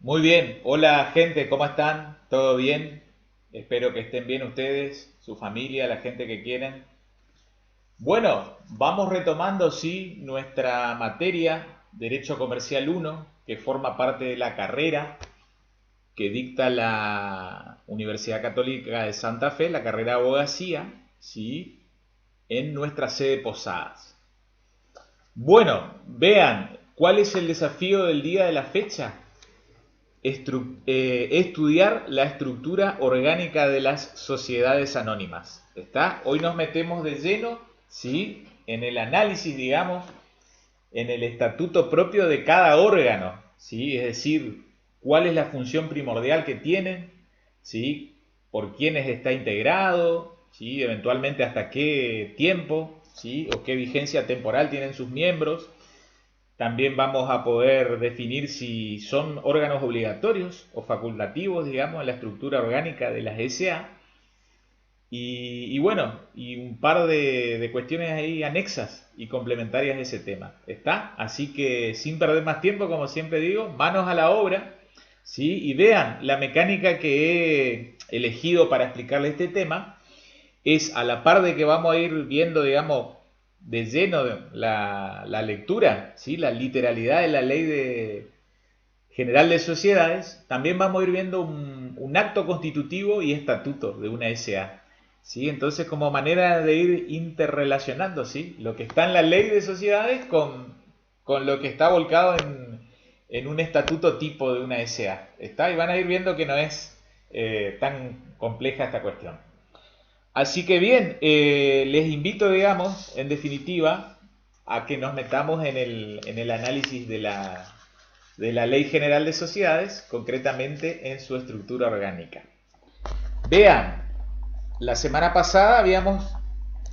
Muy bien, hola gente, ¿cómo están? ¿Todo bien? Espero que estén bien ustedes, su familia, la gente que quieren. Bueno, vamos retomando, sí, nuestra materia, Derecho Comercial 1, que forma parte de la carrera que dicta la Universidad Católica de Santa Fe, la carrera de abogacía, sí, en nuestra sede Posadas. Bueno, vean, ¿cuál es el desafío del día de la fecha? Estudiar la estructura orgánica de las sociedades anónimas. ¿Está? Hoy nos metemos de lleno, ¿sí? En el análisis, digamos, en el estatuto propio de cada órgano, ¿sí? Es decir, cuál es la función primordial que tienen, ¿sí? Por quiénes está integrado, ¿sí? Eventualmente hasta qué tiempo, ¿sí? O qué vigencia temporal tienen sus miembros. También vamos a poder definir si son órganos obligatorios o facultativos, digamos, en la estructura orgánica de las SA. Y bueno, y un par de cuestiones ahí anexas y complementarias a ese tema. ¿Está? Así que sin perder más tiempo, como siempre digo, manos a la obra. ¿Sí? Y vean, la mecánica que he elegido para explicarle este tema es a la par de que vamos a ir viendo, digamos, de lleno la lectura, ¿sí? La literalidad de la general de sociedades, también vamos a ir viendo un acto constitutivo y estatuto de una SA. ¿Sí? Entonces, como manera de ir interrelacionando, ¿sí? Lo que está en la ley de sociedades con lo que está volcado en un estatuto tipo de una SA. ¿Está? Y van a ir viendo que no es tan compleja esta cuestión. Así que bien, les invito, digamos, en definitiva, a que nos metamos en el análisis de la Ley General de Sociedades, concretamente en su estructura orgánica. Vean, la semana pasada habíamos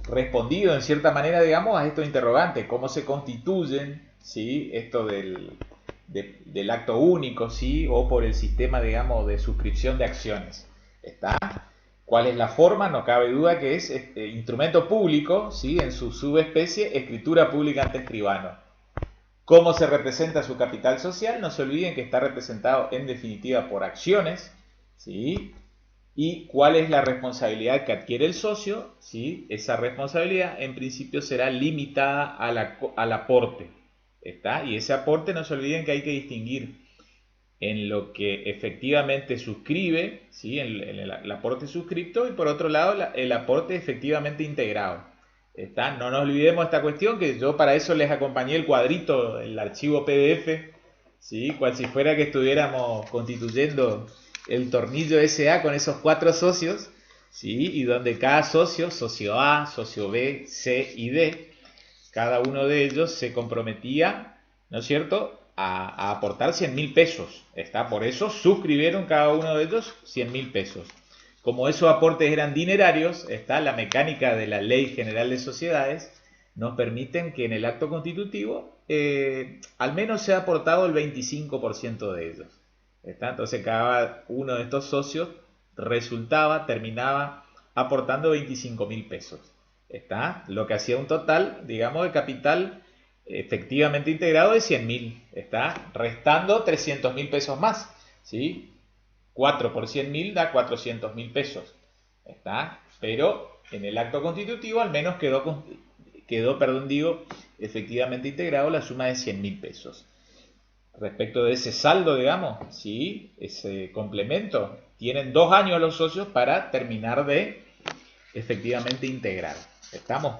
respondido en cierta manera, digamos, a estos interrogantes, cómo se constituyen, ¿sí? Esto del acto único, ¿sí? O por el sistema, digamos, de suscripción de acciones. ¿Está? ¿Cuál es la forma? No cabe duda que es instrumento público, ¿sí? En su subespecie, escritura pública ante escribano. ¿Cómo se representa su capital social? No se olviden que está representado en definitiva por acciones, ¿sí? ¿Y cuál es la responsabilidad que adquiere el socio? ¿Sí? Esa responsabilidad en principio será limitada al aporte. ¿Está? Y ese aporte no se olviden que hay que distinguir en lo que efectivamente suscribe, ¿sí? En el aporte suscripto, y por otro lado el aporte efectivamente integrado. ¿Está? No nos olvidemos esta cuestión, que yo para eso les acompañé el cuadrito, el archivo PDF, ¿sí? Cual si fuera que estuviéramos constituyendo el tornillo SA con esos 4 socios, ¿sí? Y donde cada socio, socio A, socio B, C y D, cada uno de ellos se comprometía, ¿no es cierto?, a aportar 100.000 pesos. ¿Está? Por eso suscribieron cada uno de ellos 100.000 pesos. Como esos aportes eran dinerarios, está la mecánica de la Ley General de Sociedades, nos permiten que en el acto constitutivo al menos sea aportado el 25% de ellos. ¿Está? Entonces cada uno de estos socios terminaba aportando 25.000 pesos. ¿Está? Lo que hacía un total, digamos, de capital efectivamente integrado de 100.000. ¿Está? Restando 300.000 pesos más. ¿Sí? 4 por 100.000 da 400.000 pesos. ¿Está? Pero en el acto constitutivo al menos quedó, efectivamente integrado la suma de 100.000 pesos. Respecto de ese saldo, digamos, ¿sí? Ese complemento, tienen 2 años los socios para terminar de efectivamente integrar. ¿Estamos?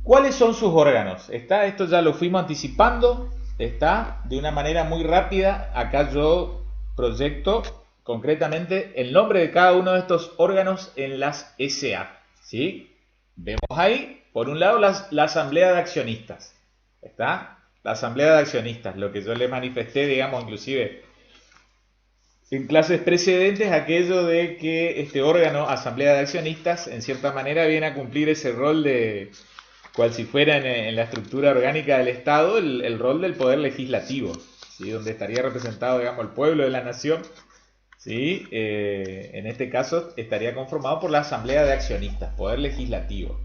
¿Cuáles son sus órganos? Esto ya lo fuimos anticipando. Está de una manera muy rápida. Acá yo proyecto concretamente el nombre de cada uno de estos órganos en las SA. ¿Sí? Vemos ahí, por un lado, la asamblea de accionistas. ¿Está? La asamblea de accionistas, lo que yo le manifesté, digamos, inclusive en clases precedentes, aquello de que este órgano, asamblea de accionistas, en cierta manera viene a cumplir ese rol de, cual si fuera en la estructura orgánica del Estado, el rol del poder legislativo, ¿sí? Donde estaría representado, digamos, el pueblo de la nación, ¿sí? En este caso estaría conformado por la asamblea de accionistas, poder legislativo.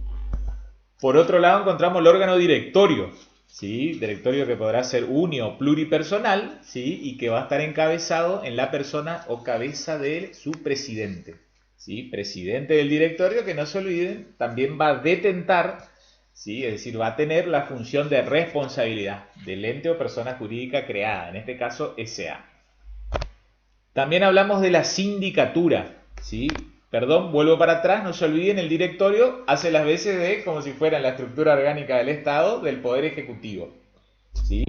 Por otro lado encontramos el órgano directorio, ¿sí? Directorio que podrá ser uni o pluripersonal, ¿sí? Y que va a estar encabezado en la persona o cabeza de su presidente, ¿sí? Presidente del directorio, que no se olviden, también va a detentar, ¿sí? Es decir, va a tener la función de responsabilidad del ente o persona jurídica creada, en este caso SA. También hablamos de la sindicatura, ¿sí? Perdón, vuelvo para atrás, no se olviden, el directorio hace las veces de como si fuera la estructura orgánica del Estado, del Poder Ejecutivo, ¿sí?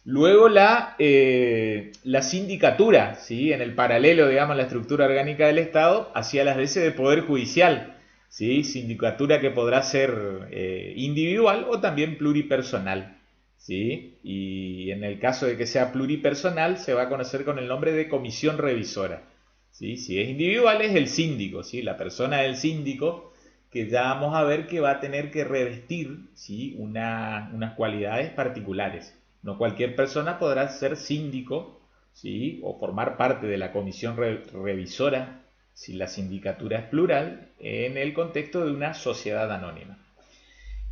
Luego la sindicatura, ¿sí? En el paralelo, digamos, la estructura orgánica del Estado, hacía las veces de Poder Judicial, ¿sí? Sindicatura que podrá ser individual o también pluripersonal, ¿sí? Y en el caso de que sea pluripersonal, se va a conocer con el nombre de comisión revisora, ¿sí? Si es individual, es el síndico, ¿sí? La persona del síndico, que ya vamos a ver que va a tener que revestir, ¿sí? Unas cualidades particulares. No cualquier persona podrá ser síndico, ¿sí? O formar parte de la comisión revisora, si la sindicatura es plural, en el contexto de una sociedad anónima.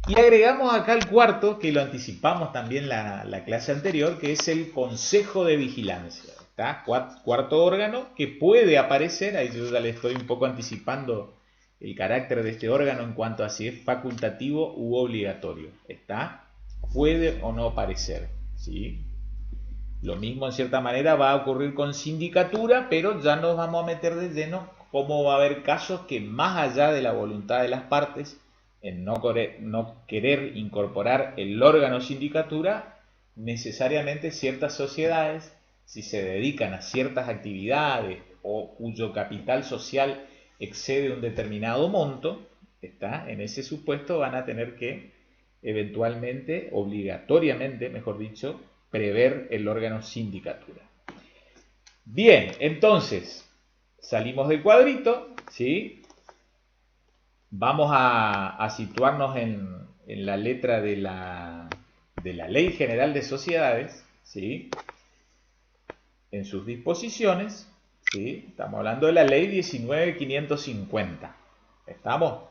Y agregamos acá el cuarto, que lo anticipamos también la clase anterior, que es el Consejo de Vigilancia. ¿Está? Cuarto órgano que puede aparecer, ahí yo ya le estoy un poco anticipando el carácter de este órgano en cuanto a si es facultativo u obligatorio. ¿Está? Puede o no aparecer, ¿sí? Lo mismo en cierta manera va a ocurrir con sindicatura, pero ya nos vamos a meter de lleno cómo va a haber casos que más allá de la voluntad de las partes, en no querer incorporar el órgano sindicatura, necesariamente ciertas sociedades, si se dedican a ciertas actividades o cuyo capital social excede un determinado monto, está, en ese supuesto van a tener que eventualmente, obligatoriamente, mejor dicho, prever el órgano sindicatura. Bien, entonces, salimos del cuadrito, ¿sí? Vamos a situarnos en la letra de la Ley General de Sociedades, ¿sí? En sus disposiciones, ¿sí? Estamos hablando de la Ley 19.550. ¿Estamos?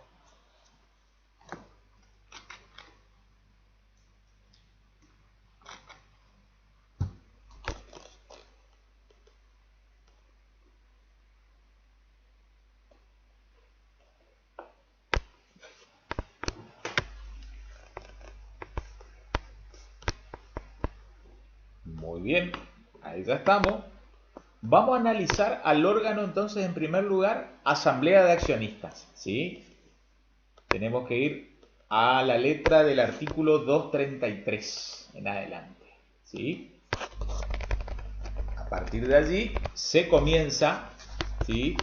Muy bien, ahí ya estamos. Vamos a analizar al órgano entonces en primer lugar, asamblea de accionistas, ¿sí? Tenemos que ir a la letra del artículo 233 en adelante, ¿sí? A partir de allí se comienza, ¿sí?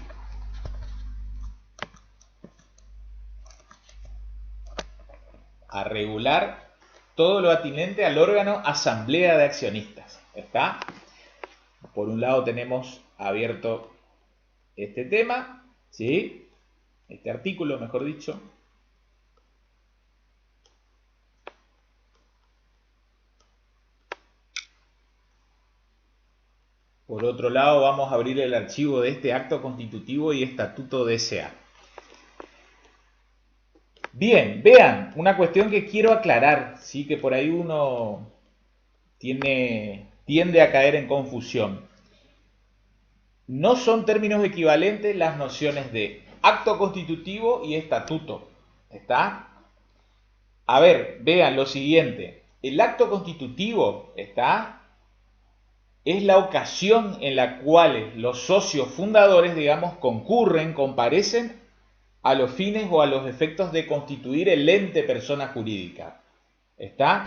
A regular todo lo atinente al órgano asamblea de accionistas, ¿está? Por un lado tenemos abierto este tema, ¿sí? Este artículo, mejor dicho. Por otro lado, vamos a abrir el archivo de este acto constitutivo y estatuto de SA. Bien, vean, una cuestión que quiero aclarar, ¿sí? Que por ahí uno tiende a caer en confusión. No son términos equivalentes las nociones de acto constitutivo y estatuto. ¿Está? A ver, vean lo siguiente. El acto constitutivo, ¿está? Es la ocasión en la cual los socios fundadores, digamos, concurren, comparecen a los fines o a los efectos de constituir el ente persona jurídica. ¿Está?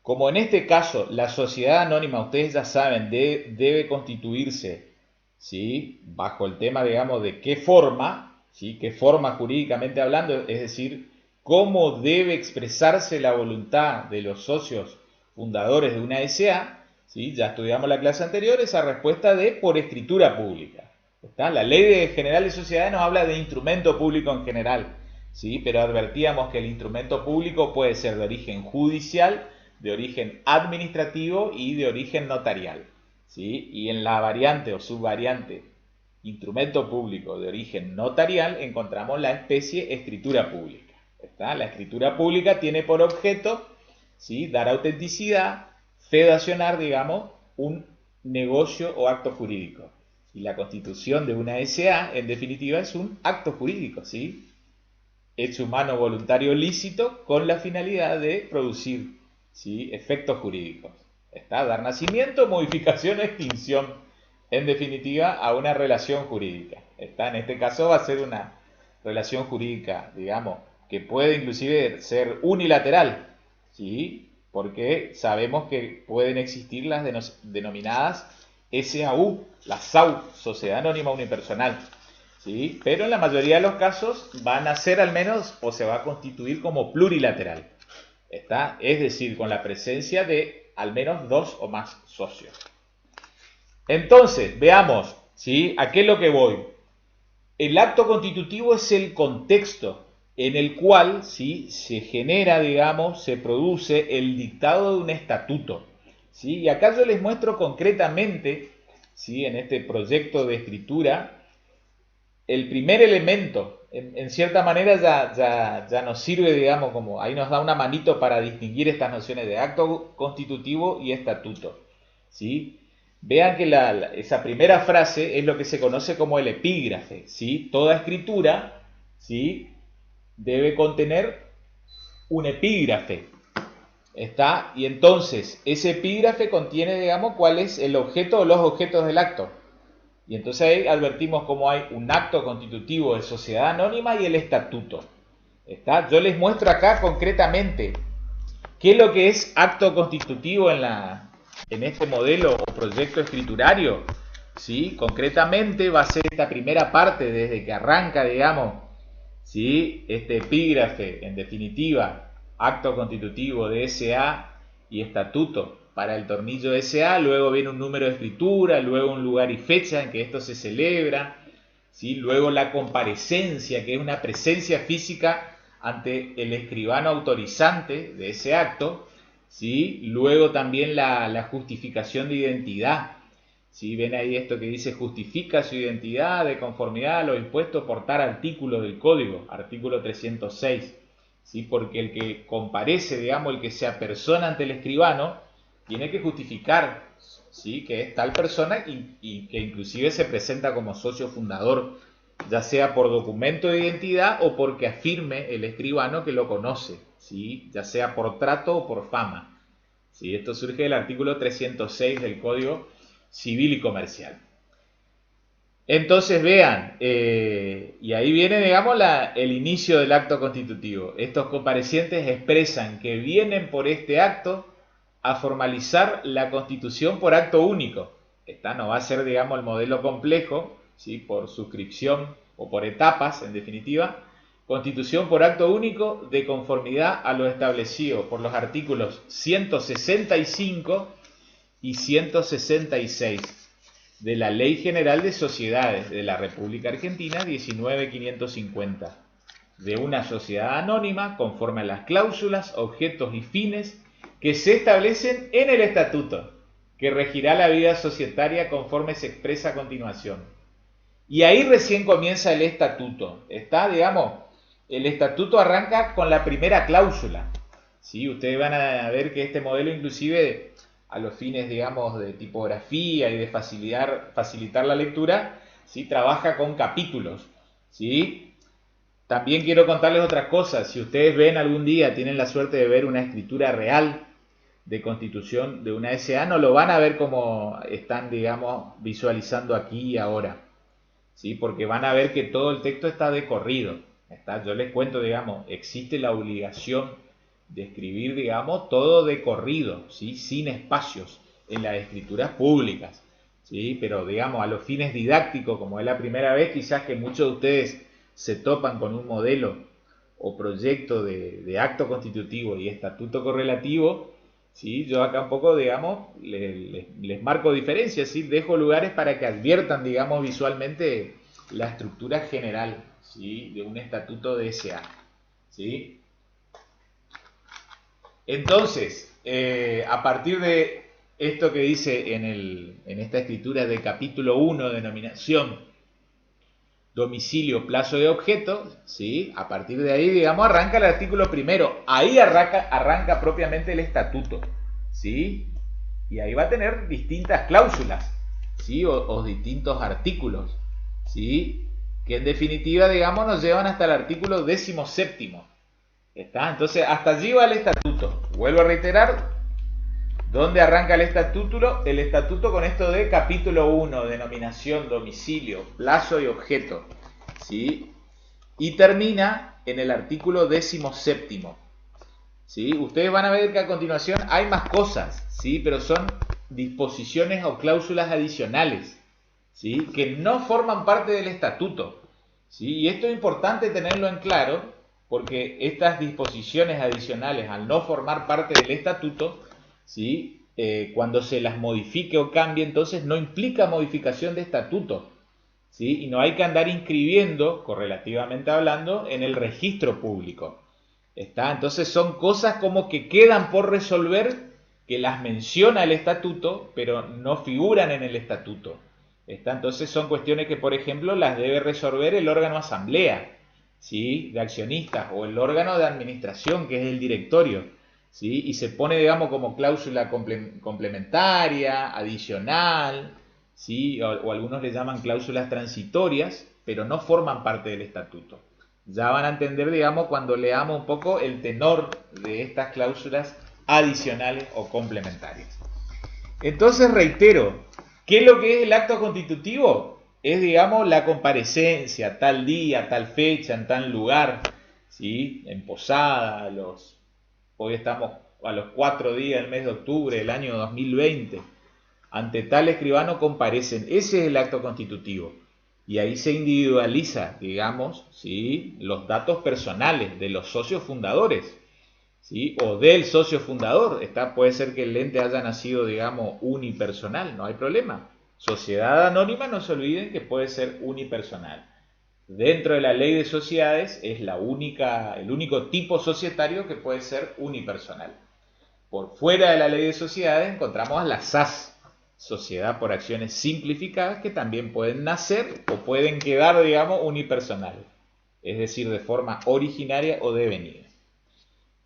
Como en este caso la sociedad anónima, ustedes ya saben, debe constituirse, ¿sí? Bajo el tema, digamos, de qué forma, ¿sí? Qué forma jurídicamente hablando, es decir, cómo debe expresarse la voluntad de los socios fundadores de una SA, ¿sí? Ya estudiamos la clase anterior, esa respuesta de por escritura pública. ¿Está? La Ley General de Sociedades nos habla de instrumento público en general, ¿sí? Pero advertíamos que el instrumento público puede ser de origen judicial, de origen administrativo y de origen notarial, ¿sí? Y en la variante o subvariante instrumento público de origen notarial encontramos la especie escritura pública. ¿Está? La escritura pública tiene por objeto, ¿sí? Dar autenticidad, fedacionar, digamos, un negocio o acto jurídico. Y la constitución de una SA, en definitiva, es un acto jurídico, ¿sí? Hecho humano voluntario lícito con la finalidad de producir, ¿sí? Efectos jurídicos. Está dar nacimiento, modificación, extinción, en definitiva, a una relación jurídica. Está, en este caso va a ser una relación jurídica, digamos, que puede inclusive ser unilateral, ¿sí? Porque sabemos que pueden existir las denominadas SAU, la SAU, Sociedad Anónima Unipersonal, ¿sí? Pero en la mayoría de los casos van a ser al menos o se va a constituir como plurilateral, ¿está? Es decir, con la presencia de al menos dos o más socios. Entonces, veamos, ¿sí? ¿A qué es lo que voy? El acto constitutivo es el contexto en el cual, ¿sí? Se genera, digamos, se produce el dictado de un estatuto, ¿sí? Y acá yo les muestro concretamente, ¿sí? En este proyecto de escritura, el primer elemento. En cierta manera ya nos sirve, digamos, como ahí nos da una manito para distinguir estas nociones de acto constitutivo y estatuto, ¿sí? Vean que esa primera frase es lo que se conoce como el epígrafe, ¿sí? Toda escritura, ¿sí? Debe contener un epígrafe, ¿está? Y entonces ese epígrafe contiene, digamos, cuál es el objeto o los objetos del acto. Y entonces ahí advertimos cómo hay un acto constitutivo de sociedad anónima y el estatuto, ¿está? Yo les muestro acá concretamente qué es lo que es acto constitutivo en este modelo o proyecto escriturario, ¿sí? Concretamente va a ser esta primera parte desde que arranca, digamos, ¿sí? Este epígrafe, en definitiva, acto constitutivo de SA y estatuto para el tornillo SA, luego viene un número de escritura, luego un lugar y fecha en que esto se celebra, ¿sí? Luego la comparecencia, que es una presencia física ante el escribano autorizante de ese acto, ¿sí? Luego también la justificación de identidad, ¿sí? Ven ahí esto que dice justifica su identidad de conformidad a lo dispuesto por tal artículo del código, artículo 306, ¿sí? Porque el que comparece, digamos, el que se apersona ante el escribano, tiene que justificar, ¿sí? Que es tal persona y que inclusive se presenta como socio fundador, ya sea por documento de identidad o porque afirme el escribano que lo conoce, ¿sí? Ya sea por trato o por fama, ¿sí? Esto surge del artículo 306 del Código Civil y Comercial. Entonces vean, y ahí viene, digamos, el inicio del acto constitutivo. Estos comparecientes expresan que vienen por este acto a formalizar la Constitución por acto único. Esta no va a ser, digamos, el modelo complejo, ¿sí? Por suscripción o por etapas, en definitiva. Constitución por acto único de conformidad a lo establecido por los artículos 165 y 166 de la Ley General de Sociedades de la República Argentina 19.550, de una sociedad anónima conforme a las cláusulas, objetos y fines que se establecen en el estatuto, que regirá la vida societaria conforme se expresa a continuación. Y ahí recién comienza el estatuto. Está, digamos, el estatuto arranca con la primera cláusula, ¿sí? Ustedes van a ver que este modelo inclusive a los fines, digamos, de tipografía y de facilitar la lectura, ¿sí? Trabaja con capítulos, ¿sí? También quiero contarles otra cosa. Si ustedes ven algún día, tienen la suerte de ver una escritura real de constitución de una SA, no lo van a ver como están, digamos, visualizando aquí y ahora, ¿sí? Porque van a ver que todo el texto está de corrido. Yo les cuento, digamos, existe la obligación de escribir, digamos, todo de corrido, ¿sí? Sin espacios en las escrituras públicas, ¿sí? Pero, digamos, a los fines didácticos, como es la primera vez, quizás que muchos de ustedes se topan con un modelo o proyecto de acto constitutivo y estatuto correlativo, ¿sí? Yo acá un poco, digamos, les marco diferencias, ¿sí? Dejo lugares para que adviertan, digamos, visualmente la estructura general, ¿sí? De un estatuto de SA, ¿sí? Entonces, a partir de esto que dice en esta escritura de capítulo 1, denominación domicilio, plazo y objeto, ¿sí? A partir de ahí, digamos, arranca el artículo primero. Ahí arranca propiamente el estatuto, ¿sí? Y ahí va a tener distintas cláusulas, ¿sí? O distintos artículos, ¿sí? Que en definitiva, digamos, nos llevan hasta el artículo 17º. ¿Está? Entonces, hasta allí va el estatuto. Vuelvo a reiterar, ¿dónde arranca el estatuto? El estatuto con esto de capítulo 1, denominación, domicilio, plazo y objeto, ¿sí? Y termina en el artículo 17º, ¿sí? Ustedes van a ver que a continuación hay más cosas, ¿sí? Pero son disposiciones o cláusulas adicionales, ¿sí? Que no forman parte del estatuto, ¿sí? Y esto es importante tenerlo en claro, porque estas disposiciones adicionales, al no formar parte del estatuto, ¿sí? Cuando se las modifique o cambie, entonces no implica modificación de estatuto, ¿sí? Y no hay que andar inscribiendo, correlativamente hablando, en el registro público. ¿Está? Entonces son cosas como que quedan por resolver, que las menciona el estatuto, pero no figuran en el estatuto. ¿Está? Entonces son cuestiones que, por ejemplo, las debe resolver el órgano asamblea, ¿sí? De accionistas, o el órgano de administración, que es el directorio, ¿sí? Y se pone, digamos, como cláusula complementaria, adicional, ¿sí? O algunos le llaman cláusulas transitorias, pero no forman parte del estatuto. Ya van a entender, digamos, cuando leamos un poco el tenor de estas cláusulas adicionales o complementarias. Entonces, reitero, ¿qué es lo que es el acto constitutivo? Es, digamos, la comparecencia, tal día, tal fecha, en tal lugar, ¿sí? En Posada, hoy estamos a los 4 días del mes de octubre del año 2020. Ante tal escribano comparecen. Ese es el acto constitutivo. Y ahí se individualiza, digamos, ¿sí? Los datos personales de los socios fundadores, ¿sí? O del socio fundador. Puede ser que el ente haya nacido, digamos, unipersonal, no hay problema. Sociedad anónima, no se olviden que puede ser unipersonal. Dentro de la ley de sociedades es el único tipo societario que puede ser unipersonal. Por fuera de la ley de sociedades encontramos a las SAS, Sociedad por Acciones Simplificadas, que también pueden nacer o pueden quedar, digamos, unipersonales, es decir, de forma originaria o devenida.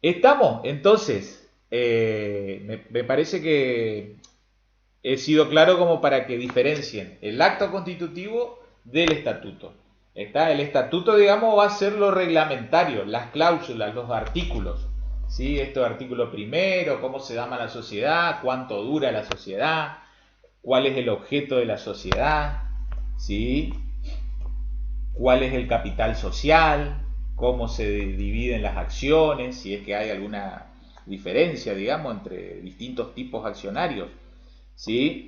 Estamos, entonces, me parece que he sido claro como para que diferencien el acto constitutivo del estatuto. El estatuto, digamos, va a ser lo reglamentario, las cláusulas, los artículos, ¿sí? Esto artículo primero, cómo se llama la sociedad, cuánto dura la sociedad, cuál es el objeto de la sociedad, ¿sí? Cuál es el capital social, cómo se dividen las acciones, si es que hay alguna diferencia, digamos, entre distintos tipos accionarios, ¿sí?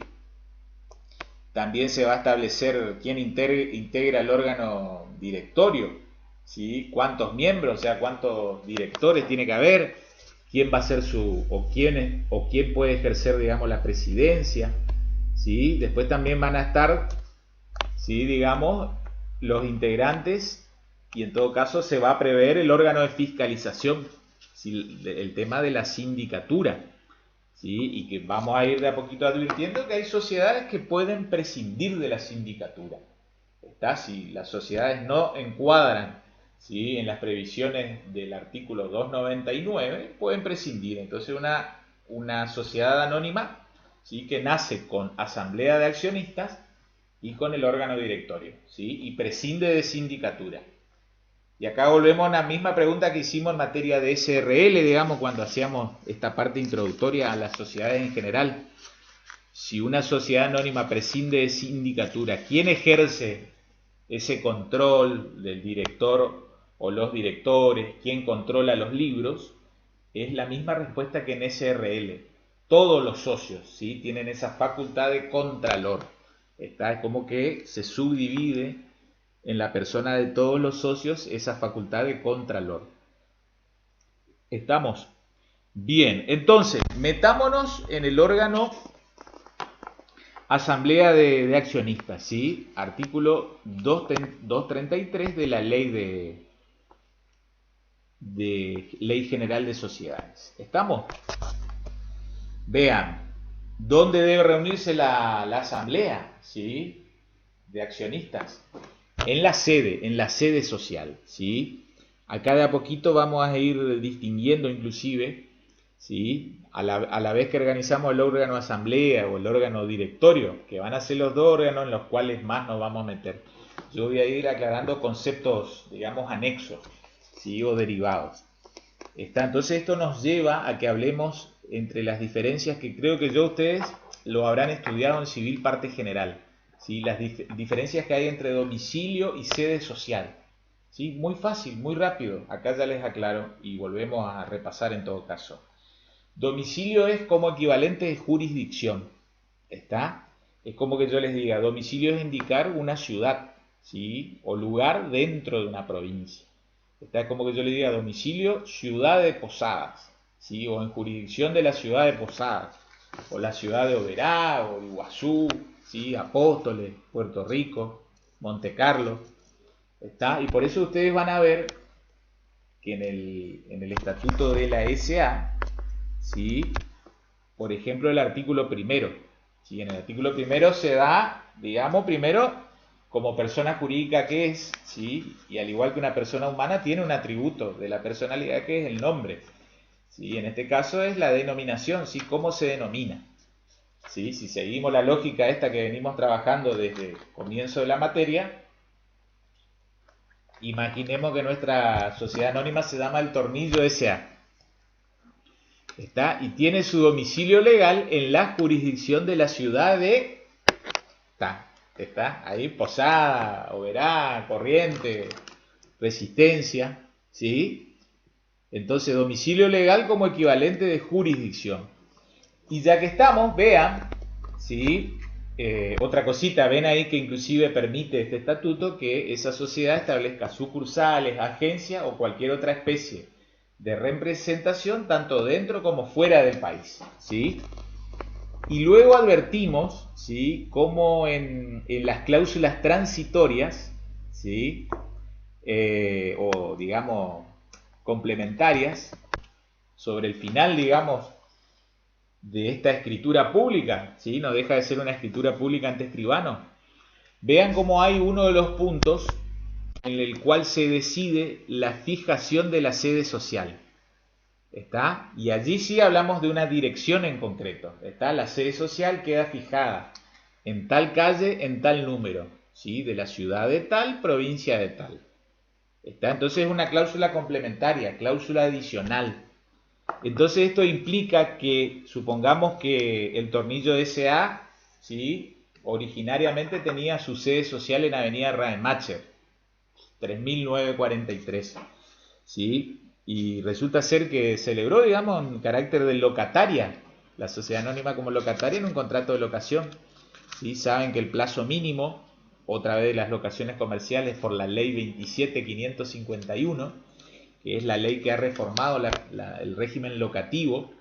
También se va a establecer quién integra el órgano directorio, ¿sí? Cuántos miembros, o sea, cuántos directores tiene que haber, quién va a ser quién puede ejercer, digamos, la presidencia, ¿sí? Después también van a estar, ¿sí? Digamos, los integrantes, y en todo caso se va a prever el órgano de fiscalización, ¿sí? El tema de la sindicatura, ¿sí? Y que vamos a ir de a poquito advirtiendo que hay sociedades que pueden prescindir de la sindicatura. Si las sociedades no encuadran, ¿sí? En las previsiones del artículo 299, pueden prescindir. Entonces una sociedad anónima, ¿sí? Que nace con asamblea de accionistas y con el órgano directorio, ¿sí? Y prescinde de sindicatura. Y acá volvemos a la misma pregunta que hicimos en materia de SRL, digamos, cuando hacíamos esta parte introductoria a las sociedades en general. Si una sociedad anónima prescinde de sindicatura, ¿quién ejerce ese control del director o los directores? ¿Quién controla los libros? Es la misma respuesta que en SRL. Todos los socios, ¿sí? Tienen esa facultad de contralor. Es como que se subdivide en la persona de todos los socios esa facultad de contralor. ¿Estamos? Bien, entonces, metámonos en el órgano asamblea de accionistas, ¿sí? Artículo 233 de la ley de Ley General de Sociedades. ¿Estamos? Vean, ¿dónde debe reunirse la asamblea, ¿sí? De accionistas? en la sede social, ¿sí? Acá de a poquito vamos a ir distinguiendo inclusive, ¿sí? A la vez que organizamos el órgano asamblea o el órgano directorio, que van a ser los dos órganos en los cuales más nos vamos a meter. Yo voy a ir aclarando conceptos, digamos, anexos, ¿sí? O derivados. Entonces esto nos lleva a que hablemos entre las diferencias que creo que ustedes lo habrán estudiado en civil parte general, ¿sí? Las diferencias que hay entre domicilio y sede social, ¿sí? Muy fácil, muy rápido, acá ya les aclaro y volvemos a repasar en todo caso. Domicilio es como equivalente de jurisdicción, ¿está? Es como que yo les diga, domicilio es indicar una ciudad, ¿sí? O lugar dentro de una provincia. Está, es como que yo le diga domicilio, ciudad de Posadas, ¿sí? O en jurisdicción de la ciudad de Posadas, o la ciudad de Oberá, o Iguazú, ¿sí? Apóstoles, Puerto Rico, Monte Carlo, ¿está? Y por eso ustedes van a ver que en el estatuto de la SA, ¿sí? Por ejemplo, el artículo primero, ¿sí? En el artículo primero se da, digamos, primero como persona jurídica que es, ¿sí? Y al igual que una persona humana tiene un atributo de la personalidad que es el nombre, ¿sí? En este caso es la denominación, ¿sí? ¿Cómo se denomina? ¿Sí? Si seguimos la lógica esta que venimos trabajando desde el comienzo de la materia, imaginemos que nuestra sociedad anónima se llama El Tornillo S.A. ¿Está? Y tiene su domicilio legal en la jurisdicción de la ciudad de... Está ahí, Posada, Oberá, Corrientes, Resistencia, ¿sí? Entonces, domicilio legal como equivalente de jurisdicción. Y ya que estamos, vean, ¿sí? Otra cosita, ven ahí que inclusive permite este estatuto que esa sociedad establezca sucursales, agencias o cualquier otra especie de representación tanto dentro como fuera del país, ¿sí? Y luego advertimos, ¿sí? Como en las cláusulas transitorias, ¿sí? O digamos complementarias, sobre el final, digamos, de esta escritura pública, ¿sí? No deja de ser una escritura pública ante escribano. Vean cómo hay uno de los puntos en el cual se decide la fijación de la sede social. ¿Está? Y allí sí hablamos de una dirección en concreto. ¿Está? La sede social queda fijada en tal calle, en tal número, ¿sí? De la ciudad de tal, provincia de tal. ¿Está? Entonces es una cláusula complementaria, cláusula adicional. Entonces esto implica que, supongamos que el Tornillo S.A., ¿sí? Originariamente tenía su sede social en Avenida Rademacher, 3943, ¿sí? Y resulta ser que celebró, digamos, en carácter de locataria, la sociedad anónima como locataria en un contrato de locación, ¿sí? Saben que el plazo mínimo, otra vez de las locaciones comerciales por la ley 27551, que es la ley que ha reformado el régimen locativo,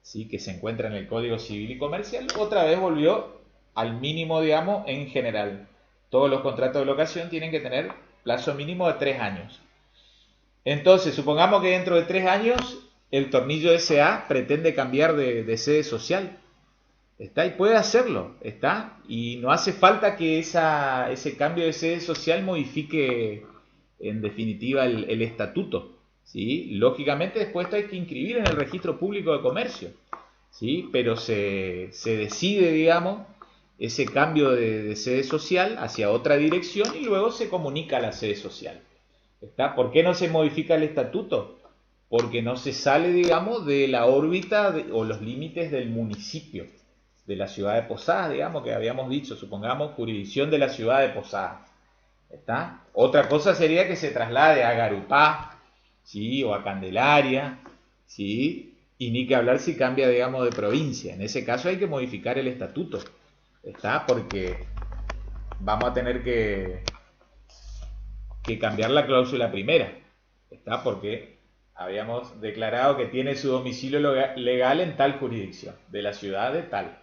¿sí? Que se encuentra en el Código Civil y Comercial, otra vez volvió al mínimo, digamos, en general. Todos los contratos de locación tienen que tener plazo mínimo de 3 años. Entonces, supongamos que dentro de 3 años el Tornillo S.A. pretende cambiar de sede social. ¿Está? Y puede hacerlo, ¿está? Y no hace falta que ese cambio de sede social modifique en definitiva el estatuto, ¿sí? Lógicamente después esto hay que inscribir en el registro público de comercio, ¿sí? Pero se decide, digamos, ese cambio de sede social hacia otra dirección y luego se comunica a la sede social. ¿Está? ¿Por qué no se modifica el estatuto? Porque no se sale, digamos, de la órbita o los límites del municipio, de la ciudad de Posadas, digamos, que habíamos dicho, supongamos, jurisdicción de la ciudad de Posadas. ¿Está? Otra cosa sería que se traslade a Garupá, ¿sí? O a Candelaria, ¿sí? Y ni que hablar si cambia, digamos, de provincia. En ese caso hay que modificar el estatuto, ¿está? Porque vamos a tener que cambiar la cláusula primera, ¿está? Porque habíamos declarado que tiene su domicilio legal en tal jurisdicción, de la ciudad de tal,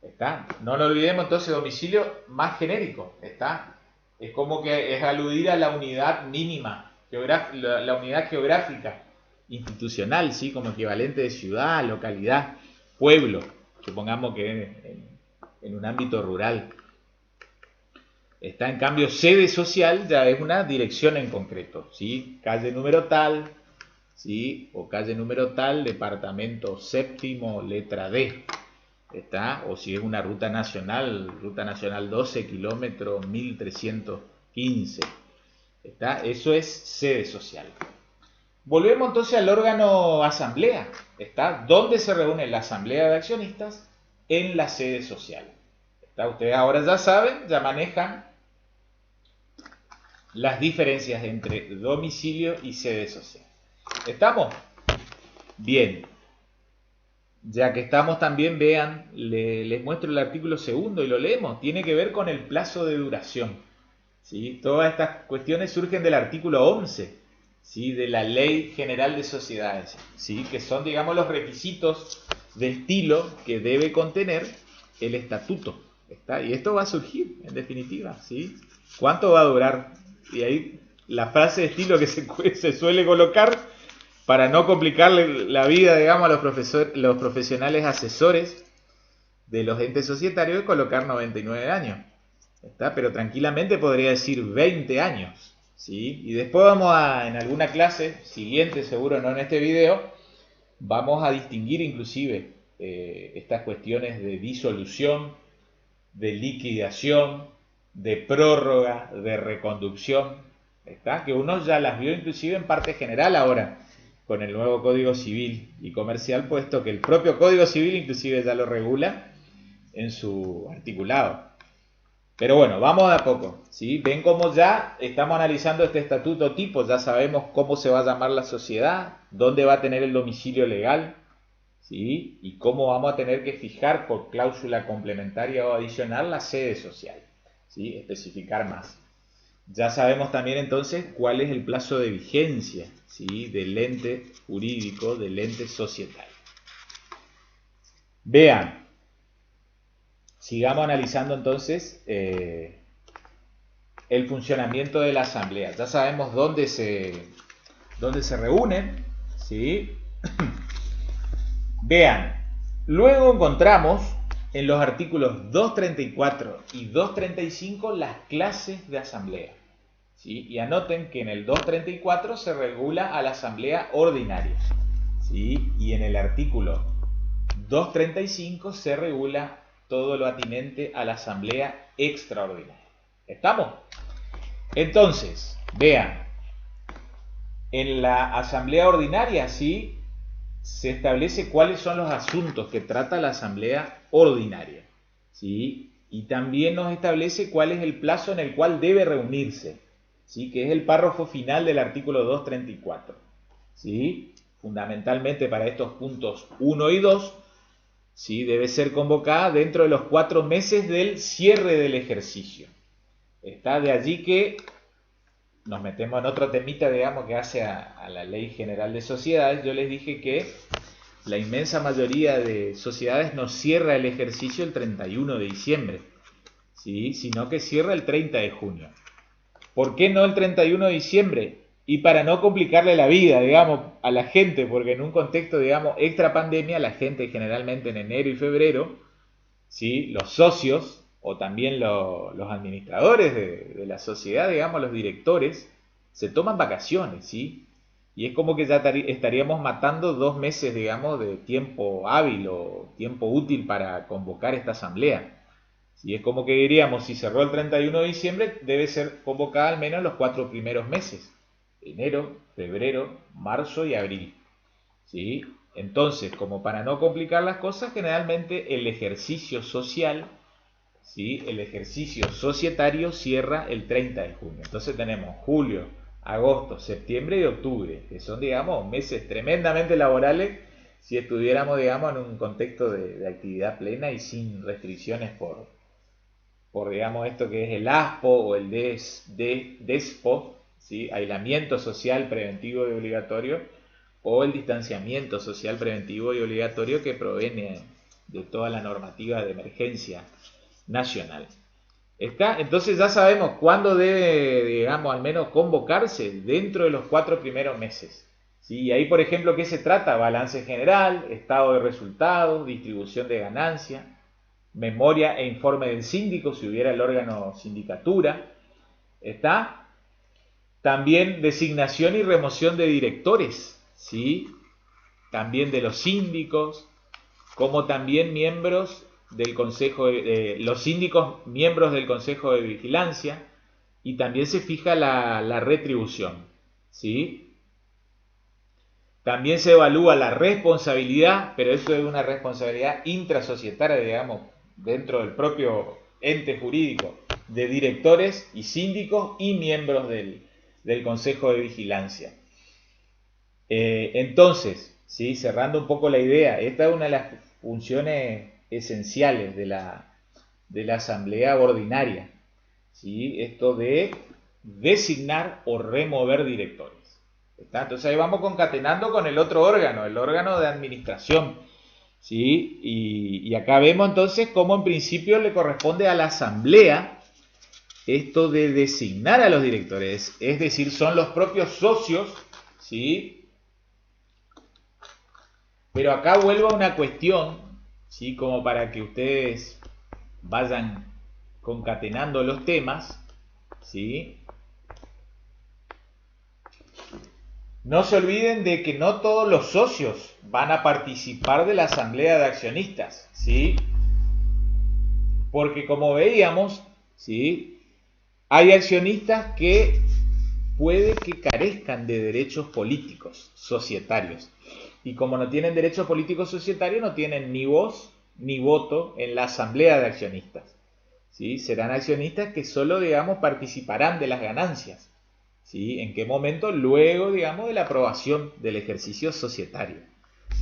¿está? No nos olvidemos entonces domicilio más genérico, ¿está? Es como que es aludir a la unidad mínima, la unidad geográfica, institucional, ¿sí? Como equivalente de ciudad, localidad, pueblo, supongamos que en un ámbito rural. Está en cambio sede social, ya es una dirección en concreto, ¿sí? Calle número tal, ¿sí? O calle número tal, departamento séptimo, letra D. ¿Está? O si es una ruta nacional 12, kilómetro 1315. ¿Está? Eso es sede social. Volvemos entonces al órgano asamblea. ¿Está? ¿Dónde se reúne la asamblea de accionistas? En la sede social. ¿Está? Ustedes ahora ya saben, ya manejan las diferencias entre domicilio y sede social. ¿Estamos? Bien. Ya que estamos también, vean, les muestro el artículo segundo y lo leemos. Tiene que ver con el plazo de duración. ¿Sí? Todas estas cuestiones surgen del artículo 11, ¿sí? De la Ley General de Sociedades, ¿sí? Que son, digamos, los requisitos de estilo que debe contener el estatuto. ¿Está? Y esto va a surgir, en definitiva, ¿sí? ¿Cuánto va a durar? Y ahí la frase de estilo que se suele colocar para no complicarle la vida, digamos, a los profesionales asesores de los entes societarios, es colocar 99 años. ¿Está? Pero tranquilamente podría decir 20 años. ¿Sí? Y después vamos a, en alguna clase siguiente, seguro no en este video, vamos a distinguir inclusive estas cuestiones de disolución, de liquidación, de prórroga, de reconducción, ¿está? Que uno ya las vio inclusive en parte general ahora, con el nuevo Código Civil y Comercial, puesto que el propio Código Civil inclusive ya lo regula en su articulado. Pero bueno, vamos de a poco, ¿sí? Ven cómo ya estamos analizando este estatuto tipo, ya sabemos cómo se va a llamar la sociedad, dónde va a tener el domicilio legal, ¿sí? Y cómo vamos a tener que fijar por cláusula complementaria o adicional la sede social, ¿sí? Especificar más. Ya sabemos también entonces cuál es el plazo de vigencia, ¿sí? Del ente jurídico, del ente societario. Vean. Sigamos analizando entonces el funcionamiento de la asamblea. Ya sabemos dónde se reúnen, ¿sí? Vean, luego encontramos en los artículos 234 y 235 las clases de asamblea, ¿sí? Y anoten que en el 234 se regula a la asamblea ordinaria, ¿sí? Y en el artículo 235 se regula todo lo atinente a la asamblea extraordinaria. ¿Estamos? Entonces, vean, en la asamblea ordinaria, sí, se establece cuáles son los asuntos que trata la asamblea ordinaria, ¿sí? Y también nos establece cuál es el plazo en el cual debe reunirse, ¿sí? Que es el párrafo final del artículo 234, ¿sí? Fundamentalmente para estos puntos 1 y 2, ¿sí? Debe ser convocada dentro de los 4 meses del cierre del ejercicio. Está de allí que nos metemos en otro temita, digamos, que hace a la Ley General de Sociedades. Yo les dije que la inmensa mayoría de sociedades no cierra el ejercicio el 31 de diciembre, ¿sí? Sino que cierra el 30 de junio. ¿Por qué no el 31 de diciembre? Y para no complicarle la vida, digamos, a la gente, porque en un contexto, digamos, extra pandemia, la gente generalmente en enero y febrero, ¿sí? Los socios o también los administradores de la sociedad, digamos, los directores, se toman vacaciones, ¿sí? Y es como que ya estaríamos matando 2 meses, digamos, de tiempo hábil o tiempo útil para convocar esta asamblea. Y es como que diríamos, si cerró el 31 de diciembre, debe ser convocada al menos los 4 primeros meses. Enero, febrero, marzo y abril, ¿sí? Entonces, como para no complicar las cosas, generalmente el ejercicio social, ¿sí? El ejercicio societario cierra el 30 de junio. Entonces tenemos julio, agosto, septiembre y octubre, que son, digamos, meses tremendamente laborales si estuviéramos, digamos, en un contexto de actividad plena y sin restricciones por digamos, esto que es el ASPO o el DESPO, ¿sí? Aislamiento social preventivo y obligatorio, o el distanciamiento social preventivo y obligatorio que proviene de toda la normativa de emergencia nacional. ¿Está? Entonces ya sabemos cuándo debe, digamos, al menos convocarse dentro de los 4 primeros meses, ¿sí? Y ahí, por ejemplo, ¿qué se trata? Balance general, estado de resultados, distribución de ganancia, memoria e informe del síndico, si hubiera el órgano sindicatura. ¿Está? También designación y remoción de directores, ¿sí? También de los síndicos, como también miembros del Consejo, los síndicos miembros del Consejo de Vigilancia, y también se fija la retribución, ¿sí? También se evalúa la responsabilidad, pero eso es una responsabilidad intrasocietaria, digamos, dentro del propio ente jurídico, de directores y síndicos y miembros del Consejo de Vigilancia. Entonces, ¿sí? Cerrando un poco la idea, esta es una de las funciones esenciales de la asamblea ordinaria, ¿sí? Esto de designar o remover directores. ¿Está? Entonces ahí vamos concatenando con el otro órgano, el órgano de administración, ¿sí? Y acá vemos entonces cómo en principio le corresponde a la asamblea esto de designar a los directores, es decir, son los propios socios, ¿sí? Pero acá vuelvo a una cuestión, ¿sí? Como para que ustedes vayan concatenando los temas, ¿sí? No se olviden de que no todos los socios van a participar de la asamblea de accionistas, ¿sí? Porque como veíamos, ¿sí? Hay accionistas que puede que carezcan de derechos políticos societarios. Y como no tienen derechos políticos societarios, no tienen ni voz ni voto en la asamblea de accionistas, ¿sí? Serán accionistas que solo, digamos, participarán de las ganancias, ¿sí? ¿En qué momento? Luego, digamos, de la aprobación del ejercicio societario,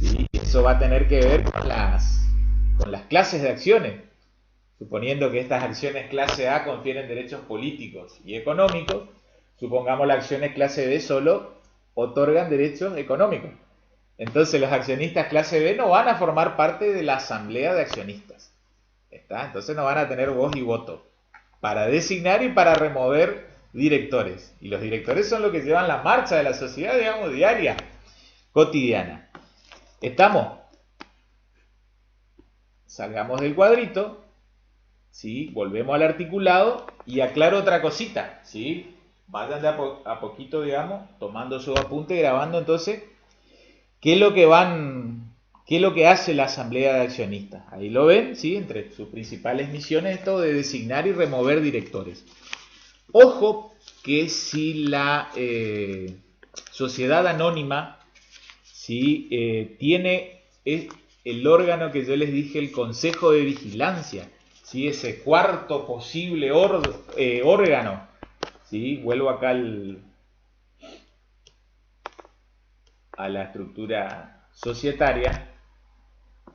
¿sí? Eso va a tener que ver con las clases de acciones. Suponiendo que estas acciones clase A confieren derechos políticos y económicos, supongamos las acciones clase B solo otorgan derechos económicos. Entonces los accionistas clase B no van a formar parte de la asamblea de accionistas. ¿Está? Entonces no van a tener voz y voto para designar y para remover directores. Y los directores son los que llevan la marcha de la sociedad, digamos, diaria, cotidiana. ¿Estamos? Salgamos del cuadrito, ¿sí? Volvemos al articulado y aclaro otra cosita, ¿sí? Vayan de a poquito, digamos, tomando su apunte, grabando entonces, ¿qué es lo que hace la asamblea de accionistas? Ahí lo ven, ¿sí? Entre sus principales misiones esto de designar y remover directores. Ojo que si la sociedad anónima, ¿sí? Tiene el órgano que yo les dije, el Consejo de Vigilancia, ¿sí? Ese cuarto posible órgano, ¿sí? Vuelvo acá a la estructura societaria.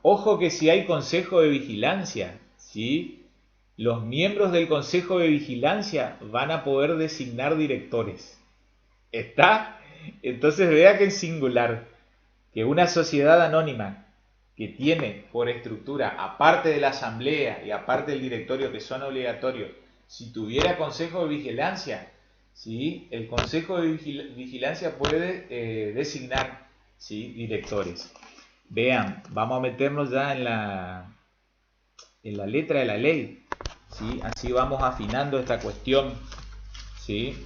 Ojo que si hay Consejo de Vigilancia, ¿sí? Los miembros del Consejo de Vigilancia van a poder designar directores. ¿Está? Entonces vea que en singular, que una sociedad anónima que tiene por estructura, aparte de la asamblea y aparte del directorio que son obligatorios, si tuviera consejo de vigilancia, ¿sí? El consejo de vigilancia puede designar, ¿sí? Directores. Vean, vamos a meternos ya en la letra de la ley, ¿sí? Así vamos afinando esta cuestión, ¿sí?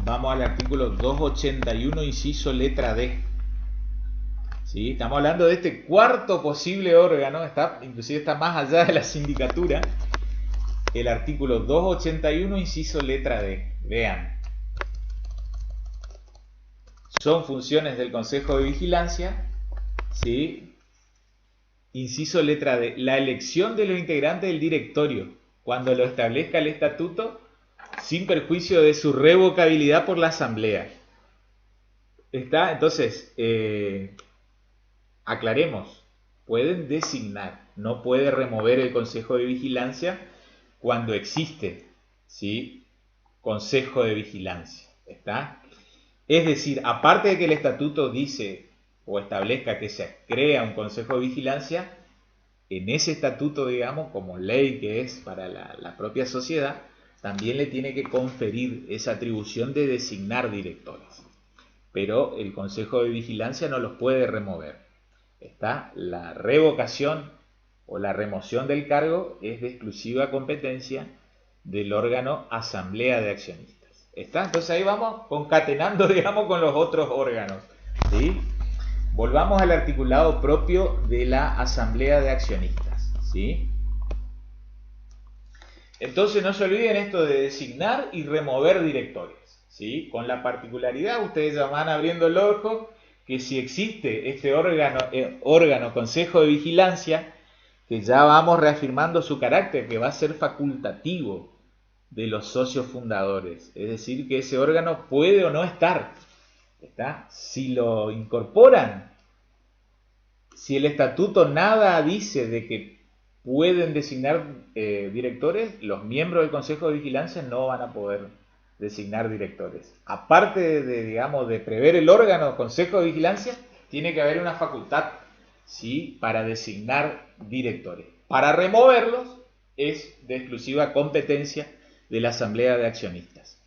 Vamos al artículo 281, inciso letra D. ¿Sí? Estamos hablando de este cuarto posible órgano, inclusive está más allá de la sindicatura. El artículo 281, inciso letra D. Vean. Son funciones del Consejo de Vigilancia, ¿sí? Inciso letra D. La elección de los integrantes del directorio, cuando lo establezca el estatuto, sin perjuicio de su revocabilidad por la asamblea. ¿Está? Entonces, aclaremos, pueden designar, no puede remover el Consejo de Vigilancia cuando existe, ¿sí? Consejo de Vigilancia. ¿Está? Es decir, aparte de que el estatuto dice o establezca que se crea un Consejo de Vigilancia, en ese estatuto, digamos, como ley que es para la propia sociedad, también le tiene que conferir esa atribución de designar directores. pero el Consejo de Vigilancia no los puede remover. Está la revocación o la remoción del cargo es de exclusiva competencia del órgano Asamblea de Accionistas. ¿Está? Entonces ahí vamos concatenando, digamos, con los otros órganos. ¿Sí? Volvamos al articulado propio de la Asamblea de Accionistas. ¿Sí? Entonces no se olviden esto de designar y remover directores. ¿Sí? Con la particularidad, ustedes ya van abriendo el ojo, que si existe este órgano Consejo de Vigilancia, que ya vamos reafirmando su carácter, que va a ser facultativo de los socios fundadores. Es decir, que ese órgano puede o no estar. ¿Está? Si lo incorporan, si el estatuto nada dice de que pueden designar directores, los miembros del Consejo de Vigilancia no van a poder designar directores. Aparte digamos, de prever el órgano Consejo de Vigilancia, tiene que haber una facultad, ¿sí?, para designar directores. Para removerlos es de exclusiva competencia de la Asamblea de Accionistas.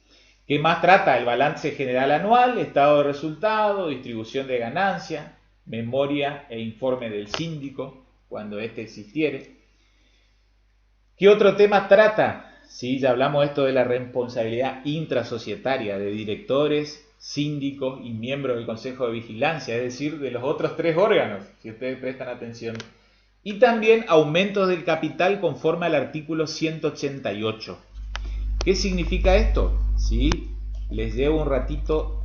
¿Qué más trata? El balance general anual, estado de resultado, distribución de ganancias, memoria e informe del síndico, cuando éste existiere. ¿Qué otro tema trata? Sí, ya hablamos esto de la responsabilidad intrasocietaria de directores, síndicos y miembros del Consejo de Vigilancia, es decir, de los otros tres órganos, si ustedes prestan atención. Y también aumentos del capital conforme al artículo 188. ¿Qué significa esto? Sí, les llevo un ratito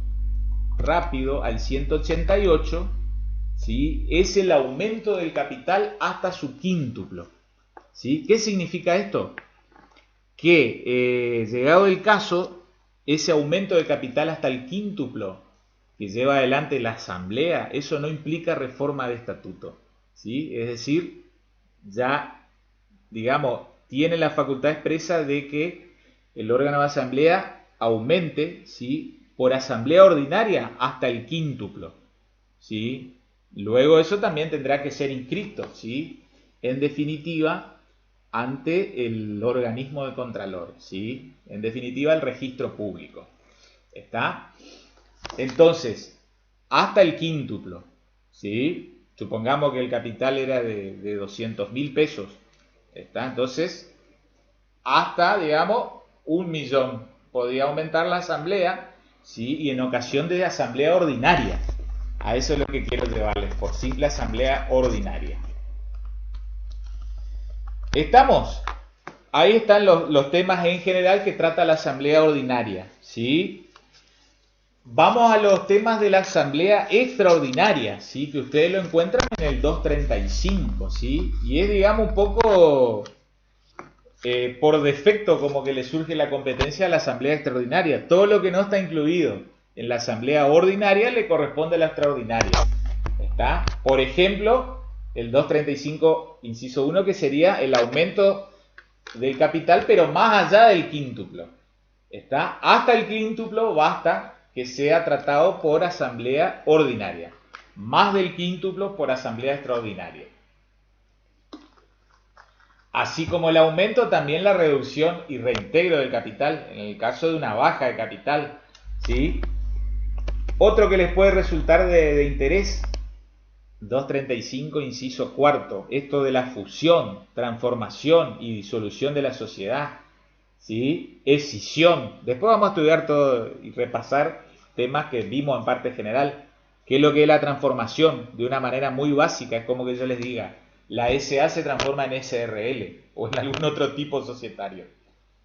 rápido al 188. ¿Sí? Es el aumento del capital hasta su quíntuplo. ¿Sí? ¿Qué significa esto? Que llegado el caso, ese aumento de capital hasta el quíntuplo que lleva adelante la Asamblea, eso no implica reforma de estatuto. ¿Sí? Es decir, ya, digamos, tiene la facultad expresa de que el órgano de Asamblea aumente, ¿sí?, por asamblea ordinaria hasta el quíntuplo. ¿Sí? Luego eso también tendrá que ser inscrito, ¿sí?, en definitiva, ante el organismo de Contralor, ¿sí?, en definitiva el registro público. ¿Está? Entonces, hasta el quíntuplo, ¿sí? Supongamos que el capital era de 200.000 pesos. ¿Está? Entonces, hasta, digamos, 1.000.000 podría aumentar la asamblea, ¿sí?, y en ocasión de asamblea ordinaria. A eso es lo que quiero llevarles, por simple asamblea ordinaria. ¿Estamos? Ahí están los temas en general que trata la asamblea ordinaria, ¿sí? Vamos a los temas de la asamblea extraordinaria, ¿sí?, que ustedes lo encuentran en el 235, ¿sí? Y es, digamos, un poco por defecto como que le surge la competencia a la asamblea extraordinaria. Todo lo que no está incluido en la asamblea ordinaria le corresponde a la extraordinaria. ¿Está? Por ejemplo, el 235, inciso 1, que sería el aumento del capital, pero más allá del quíntuplo. ¿Está? Hasta el quíntuplo basta que sea tratado por asamblea ordinaria. Más del quíntuplo por asamblea extraordinaria. Así como el aumento, también la reducción y reintegro del capital, en el caso de una baja de capital, ¿sí? Otro que les puede resultar de interés, 235, inciso 4, esto de la fusión, transformación y disolución de la sociedad, ¿sí? Escisión. Después vamos a estudiar todo y repasar temas que vimos en parte general, qué es lo que es la transformación, de una manera muy básica. Es como que yo les diga, la SA se transforma en SRL o en algún otro tipo societario,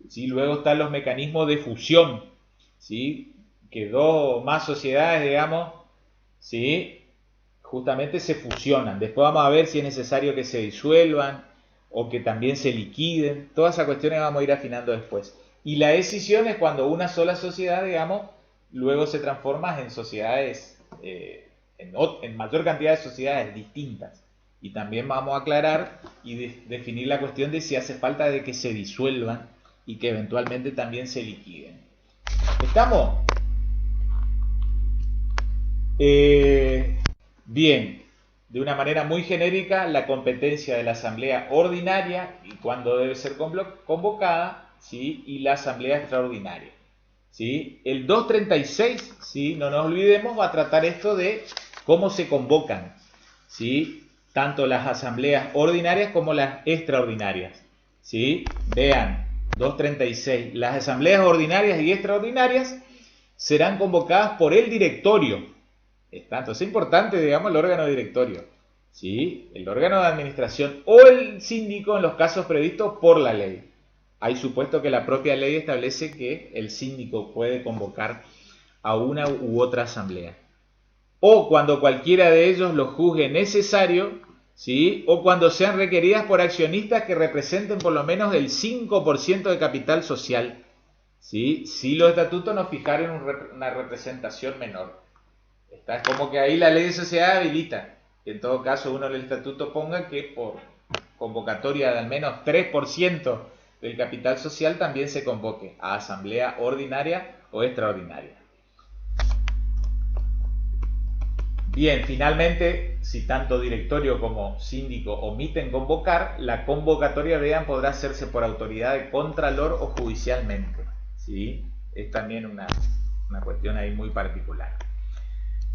¿sí? Luego están los mecanismos de fusión, ¿sí?, que dos o más sociedades, digamos, ¿sí?, justamente se fusionan. Después vamos a ver si es necesario que se disuelvan o que también se liquiden. Todas esas cuestiones vamos a ir afinando después. Y la escisión es cuando una sola sociedad, digamos, luego se transforma en sociedades, en mayor cantidad de sociedades distintas. Y también vamos a aclarar y definir la cuestión de si hace falta de que se disuelvan y que eventualmente también se liquiden. ¿Estamos? Bien, de una manera muy genérica, la competencia de la asamblea ordinaria y cuándo debe ser convocada, ¿sí?, y la asamblea extraordinaria, ¿sí? El 236, ¿sí? No nos olvidemos, va a tratar esto de cómo se convocan, ¿sí? Tanto las asambleas ordinarias como las extraordinarias, ¿sí? Vean, 236. Las asambleas ordinarias y extraordinarias serán convocadas por el directorio. Entonces es importante, digamos, el órgano directorio, ¿sí? El órgano de administración o el síndico en los casos previstos por la ley. Hay supuesto que la propia ley establece que el síndico puede convocar a una u otra asamblea. O cuando cualquiera de ellos lo juzgue necesario, ¿sí? O cuando sean requeridas por accionistas que representen por lo menos el 5% de capital social, ¿sí? Si los estatutos nos fijaron una representación menor. Está como que ahí la ley de sociedad habilita. En todo caso, uno en el estatuto ponga que por convocatoria de al menos 3% del capital social también se convoque a asamblea ordinaria o extraordinaria. Bien, finalmente, si tanto directorio como síndico omiten convocar, la convocatoria, vean, podrá hacerse por autoridad de contralor o judicialmente, ¿sí? Es también una cuestión ahí muy particular.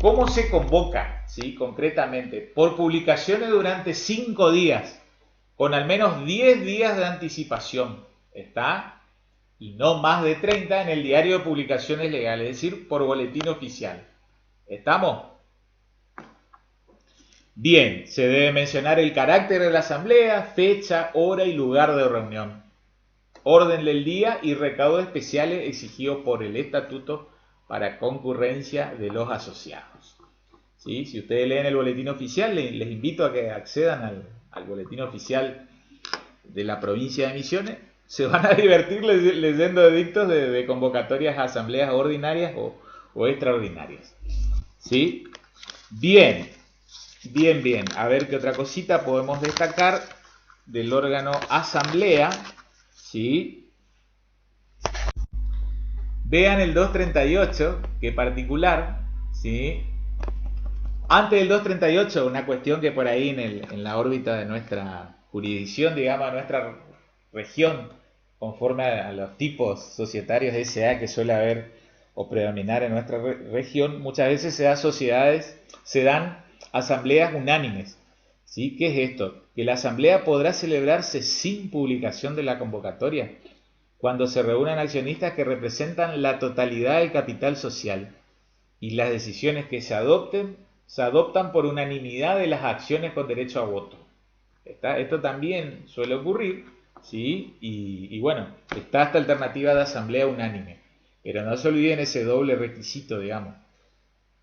¿Cómo se convoca? ¿Sí? Concretamente, por publicaciones durante 5 días, con al menos 10 días de anticipación, ¿está? Y no más de 30 en el diario de publicaciones legales, es decir, por boletín oficial. ¿Estamos? Bien, se debe mencionar el carácter de la asamblea, fecha, hora y lugar de reunión, orden del día y recaudos especiales exigidos por el estatuto para concurrencia de los asociados. ¿Sí? Si ustedes leen el boletín oficial, les invito a que accedan al boletín oficial de la provincia de Misiones. Se van a divertir leyendo edictos de convocatorias a asambleas ordinarias o extraordinarias. ¿Sí? Bien. A ver qué otra cosita podemos destacar del órgano asamblea. ¿Sí? Vean el 238, que particular, ¿sí? Antes del 238, una cuestión que por ahí en la órbita de nuestra jurisdicción, digamos, de nuestra región, conforme a los tipos societarios de SA que suele haber o predominar en nuestra región, muchas veces se dan asambleas unánimes. ¿Sí? ¿Qué es esto? Que la asamblea podrá celebrarse sin publicación de la convocatoria cuando se reúnan accionistas que representan la totalidad del capital social y las decisiones que se adoptan por unanimidad de las acciones con derecho a voto. Esto también suele ocurrir, ¿sí? Y bueno, está esta alternativa de asamblea unánime, pero no se olviden ese doble requisito, digamos.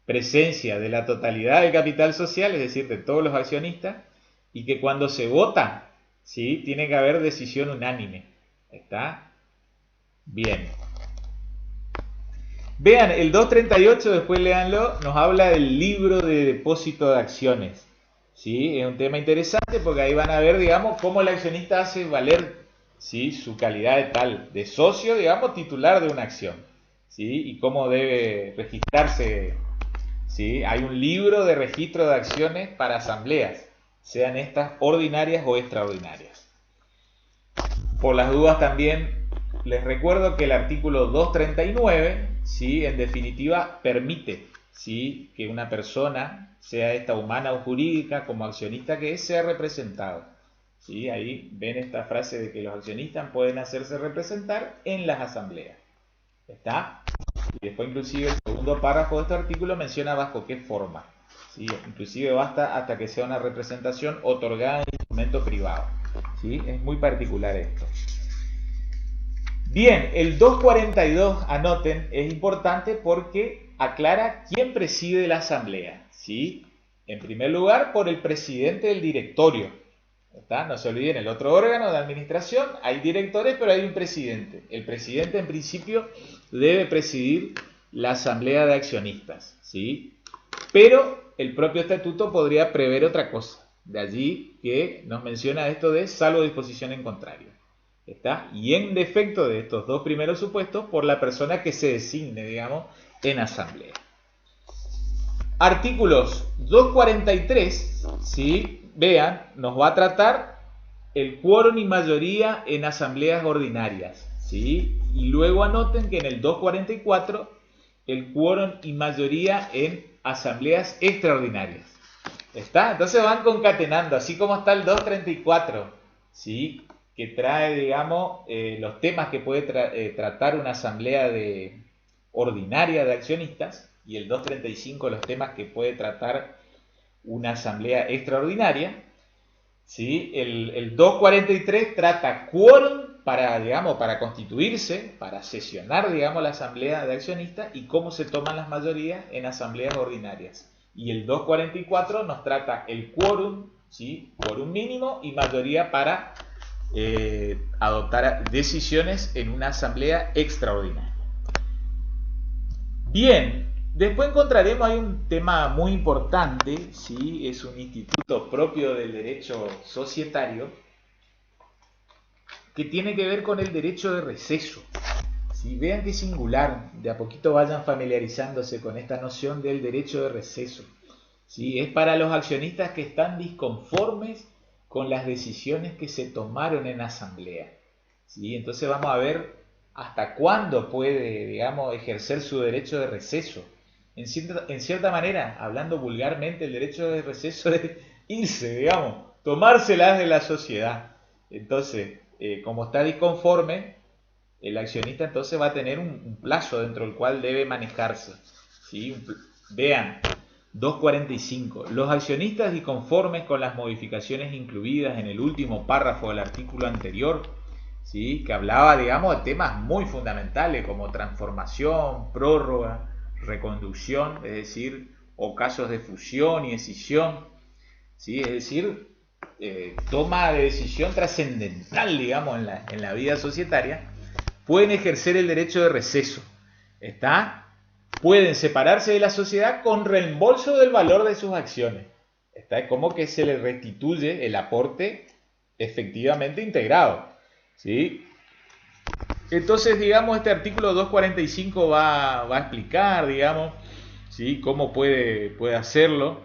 Presencia de la totalidad del capital social, es decir, de todos los accionistas, y que cuando se vota, ¿sí? Tiene que haber decisión unánime. ¿Está? Bien. Vean, el 238, después léanlo, nos habla del libro de depósito de acciones. ¿Sí? Es un tema interesante porque ahí van a ver, digamos, cómo el accionista hace valer, ¿sí? Su calidad de socio, digamos, titular de una acción. ¿Sí? Y cómo debe registrarse. ¿Sí? Hay un libro de registro de acciones para asambleas, sean estas ordinarias o extraordinarias. Por las dudas también les recuerdo que el artículo 239, ¿sí? En definitiva, permite, ¿sí? Que una persona, sea esta humana o jurídica, como accionista que es, sea representado. ¿Sí? Ahí ven esta frase de que los accionistas pueden hacerse representar en las asambleas. ¿Está? Y después inclusive el segundo párrafo de este artículo menciona bajo qué forma. ¿Sí? Inclusive basta hasta que sea una representación otorgada en instrumento privado. ¿Sí? Es muy particular esto. Bien, el 242, anoten, es importante porque aclara quién preside la asamblea. ¿Sí? En primer lugar, por el presidente del directorio. ¿Está? No se olviden, el otro órgano de administración, hay directores, pero hay un presidente. El presidente, en principio, debe presidir la asamblea de accionistas. ¿Sí? Pero el propio estatuto podría prever otra cosa. De allí que nos menciona esto de salvo disposición en contrario. ¿Está? Y en defecto de estos dos primeros supuestos, por la persona que se designe, digamos, en asamblea. Artículos 243, ¿sí? Vean, nos va a tratar el quórum y mayoría en asambleas ordinarias. ¿sí? Y luego anoten que en el 244 el quórum y mayoría en asambleas extraordinarias. ¿Está? Entonces van concatenando, así como está el 234, ¿sí? Que trae, digamos, los temas que puede tratar una asamblea ordinaria de accionistas, y el 235 los temas que puede tratar una asamblea extraordinaria. ¿Sí? El 243 trata quórum para, digamos, para constituirse, para sesionar, digamos, la asamblea de accionistas y cómo se toman las mayorías en asambleas ordinarias. Y el 244 nos trata el quórum, ¿sí? Quórum mínimo y mayoría para adoptar decisiones en una asamblea extraordinaria. Bien, después encontraremos hay un tema muy importante, ¿sí? Es un instituto propio del derecho societario que tiene que ver con el derecho de receso. ¿Sí? Vean qué singular, de a poquito vayan familiarizándose con esta noción del derecho de receso. ¿Sí? Es para los accionistas que están disconformes con las decisiones que se tomaron en asamblea. ¿Sí? Entonces vamos a ver hasta cuándo puede, digamos, ejercer su derecho de receso. En cierta manera, hablando vulgarmente, el derecho de receso es irse, digamos, tomárselas de la sociedad. Entonces, como está disconforme, el accionista entonces va a tener un plazo dentro del cual debe manejarse. ¿Sí? Vean, 245. Los accionistas disconformes con las modificaciones incluidas en el último párrafo del artículo anterior, ¿sí? Que hablaba, digamos, de temas muy fundamentales como transformación, prórroga, reconducción, es decir, o casos de fusión y escisión, ¿sí? Es decir, toma de decisión trascendental, digamos, en la vida societaria, pueden ejercer el derecho de receso. ¿Está? Pueden separarse de la sociedad con reembolso del valor de sus acciones. ¿Está? Es como que se les restituye el aporte efectivamente integrado. ¿Sí? Entonces, digamos, este artículo 245 va a explicar, digamos, ¿sí? Cómo puede hacerlo.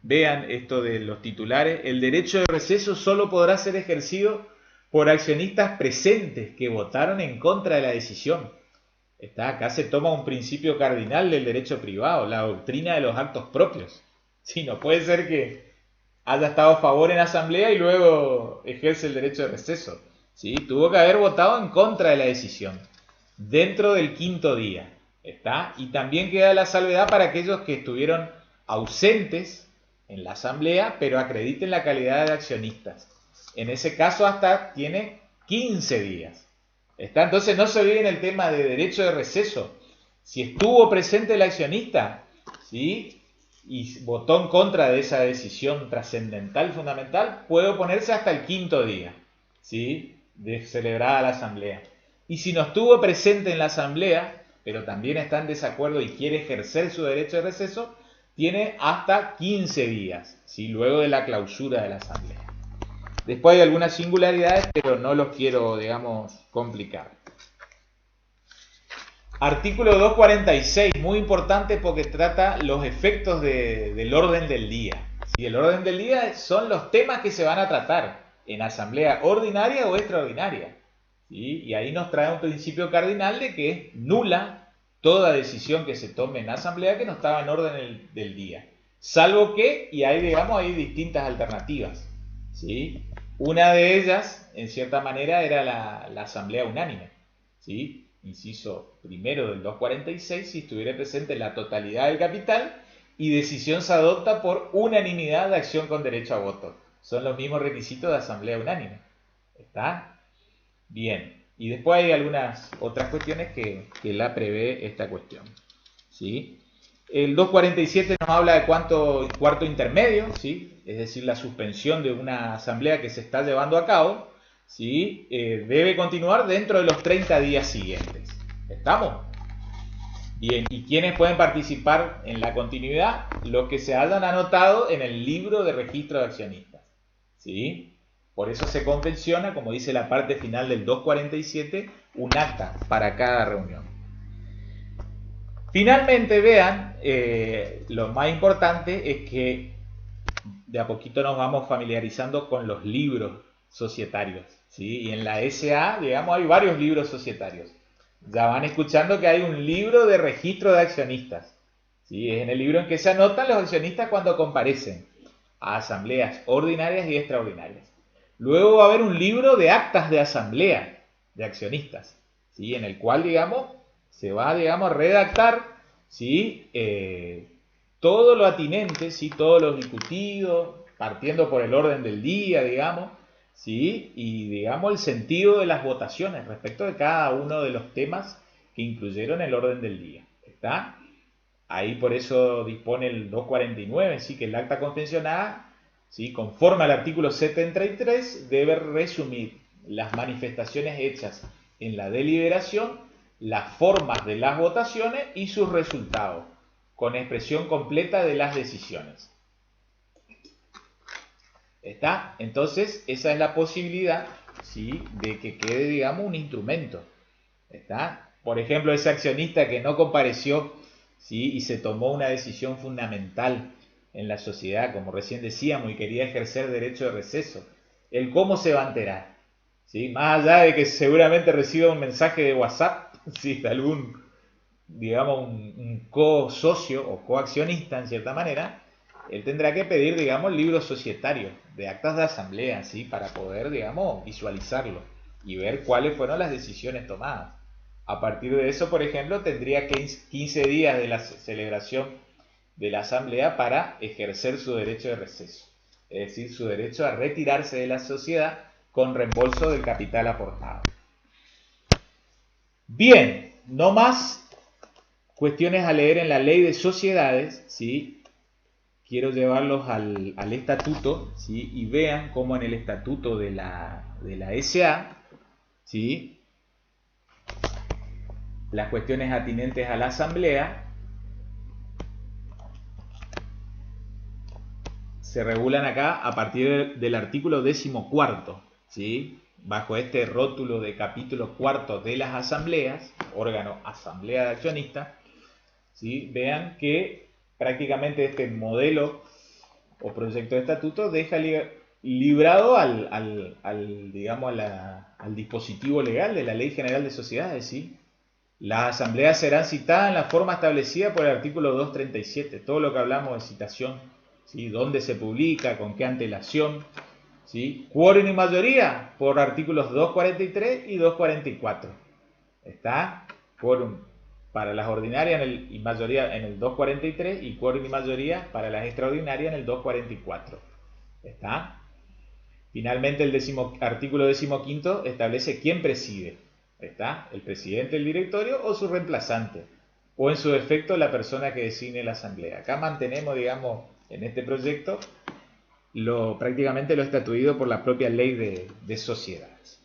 Vean esto de los titulares. El derecho de receso solo podrá ser ejercido por accionistas presentes que votaron en contra de la decisión. Acá se toma un principio cardinal del derecho privado, la doctrina de los actos propios. Sí, no puede ser que haya estado a favor en asamblea y luego ejerce el derecho de receso. ¿Sí? Tuvo que haber votado en contra de la decisión dentro del quinto día. ¿Está? Y también queda la salvedad para aquellos que estuvieron ausentes en la asamblea, pero acrediten la calidad de accionistas. En ese caso hasta tiene 15 días. ¿Está? Entonces no se olviden el tema de derecho de receso. Si estuvo presente el accionista, ¿sí? Y votó en contra de esa decisión trascendental, fundamental, puede oponerse hasta el quinto día, ¿sí? De celebrada la asamblea. Y si no estuvo presente en la asamblea, pero también está en desacuerdo y quiere ejercer su derecho de receso, tiene hasta 15 días, ¿sí? Luego de la clausura de la asamblea. Después hay algunas singularidades, pero no los quiero, digamos, complicar. Artículo 246, muy importante porque trata los efectos del orden del día. ¿Sí? El orden del día son los temas que se van a tratar en asamblea ordinaria o extraordinaria. ¿Sí? Y ahí nos trae un principio cardinal de que es nula toda decisión que se tome en asamblea que no estaba en orden del día. Salvo que, y ahí, digamos, hay distintas alternativas. ¿Sí? Una de ellas, en cierta manera, era la asamblea unánime. ¿Sí? Inciso primero del 246, si estuviera presente la totalidad del capital y decisión se adopta por unanimidad de acción con derecho a voto. Son los mismos requisitos de asamblea unánime. ¿Está? Bien. Y después hay algunas otras cuestiones que la prevé esta cuestión. ¿Sí? El 247 nos habla de cuarto intermedio, ¿sí? Es decir, la suspensión de una asamblea que se está llevando a cabo, ¿sí? Debe continuar dentro de los 30 días siguientes. ¿Estamos? Bien, ¿y quiénes pueden participar en la continuidad? Los que se hayan anotado en el libro de registro de accionistas. ¿Sí? Por eso se convenciona, como dice la parte final del 247, un acta para cada reunión. Finalmente, vean, lo más importante es que de a poquito nos vamos familiarizando con los libros societarios. ¿sí? Y en la SA, digamos, hay varios libros societarios. Ya van escuchando que hay un libro de registro de accionistas, ¿sí? Es en el libro en que se anotan los accionistas cuando comparecen a asambleas ordinarias y extraordinarias. Luego va a haber un libro de actas de asamblea de accionistas, ¿sí? En el cual, digamos, se va, digamos, a redactar, ¿sí? Todo lo atinente, ¿sí? Todos los discutidos, partiendo por el orden del día, digamos, ¿sí? Y, digamos, el sentido de las votaciones respecto de cada uno de los temas que incluyeron el orden del día. ¿Está? Ahí por eso dispone el 249, ¿sí? Que el acta convencionada, ¿sí? Conforme al artículo 73, debe resumir las manifestaciones hechas en la deliberación, las formas de las votaciones y sus resultados, con expresión completa de las decisiones. ¿Está? Entonces, esa es la posibilidad, ¿sí? De que quede, digamos, un instrumento. ¿Está? Por ejemplo, ese accionista que no compareció, ¿sí? Y se tomó una decisión fundamental en la sociedad, como recién decíamos, y quería ejercer derecho de receso. ¿El cómo se va a enterar? ¿Sí? Más allá de que seguramente reciba un mensaje de WhatsApp, ¿sí? De algún, digamos, un co-socio o coaccionista, en cierta manera, él tendrá que pedir, digamos, libros societarios de actas de asamblea, ¿sí? Para poder, digamos, visualizarlo y ver cuáles fueron las decisiones tomadas. A partir de eso, por ejemplo, tendría 15 días de la celebración de la asamblea para ejercer su derecho de receso, es decir, su derecho a retirarse de la sociedad con reembolso del capital aportado. Bien, no más cuestiones a leer en la ley de sociedades, ¿sí? Quiero llevarlos al estatuto, ¿sí? Y vean cómo en el estatuto de la SA, ¿sí? Las cuestiones atinentes a la asamblea se regulan acá a partir del artículo 14, ¿sí? Bajo este rótulo de capítulo cuarto de las asambleas, órgano asamblea de accionistas, ¿sí? Vean que prácticamente este modelo o proyecto de estatuto deja librado digamos, al dispositivo legal de la Ley General de Sociedades, ¿sí? Las asambleas serán citadas en la forma establecida por el artículo 237, todo lo que hablamos de citación, ¿sí? Dónde se publica, con qué antelación, ¿sí? Quórum y mayoría por artículos 243 y 244. ¿Está? Quórum para las ordinarias y mayoría en el 243 y quórum y mayoría para las extraordinarias en el 244. ¿Está? Finalmente el artículo 15 establece quién preside. ¿Está? El presidente del directorio o su reemplazante, o en su defecto la persona que designe la asamblea. Acá mantenemos, digamos, en este proyecto prácticamente lo estatuido por la propia ley de sociedades.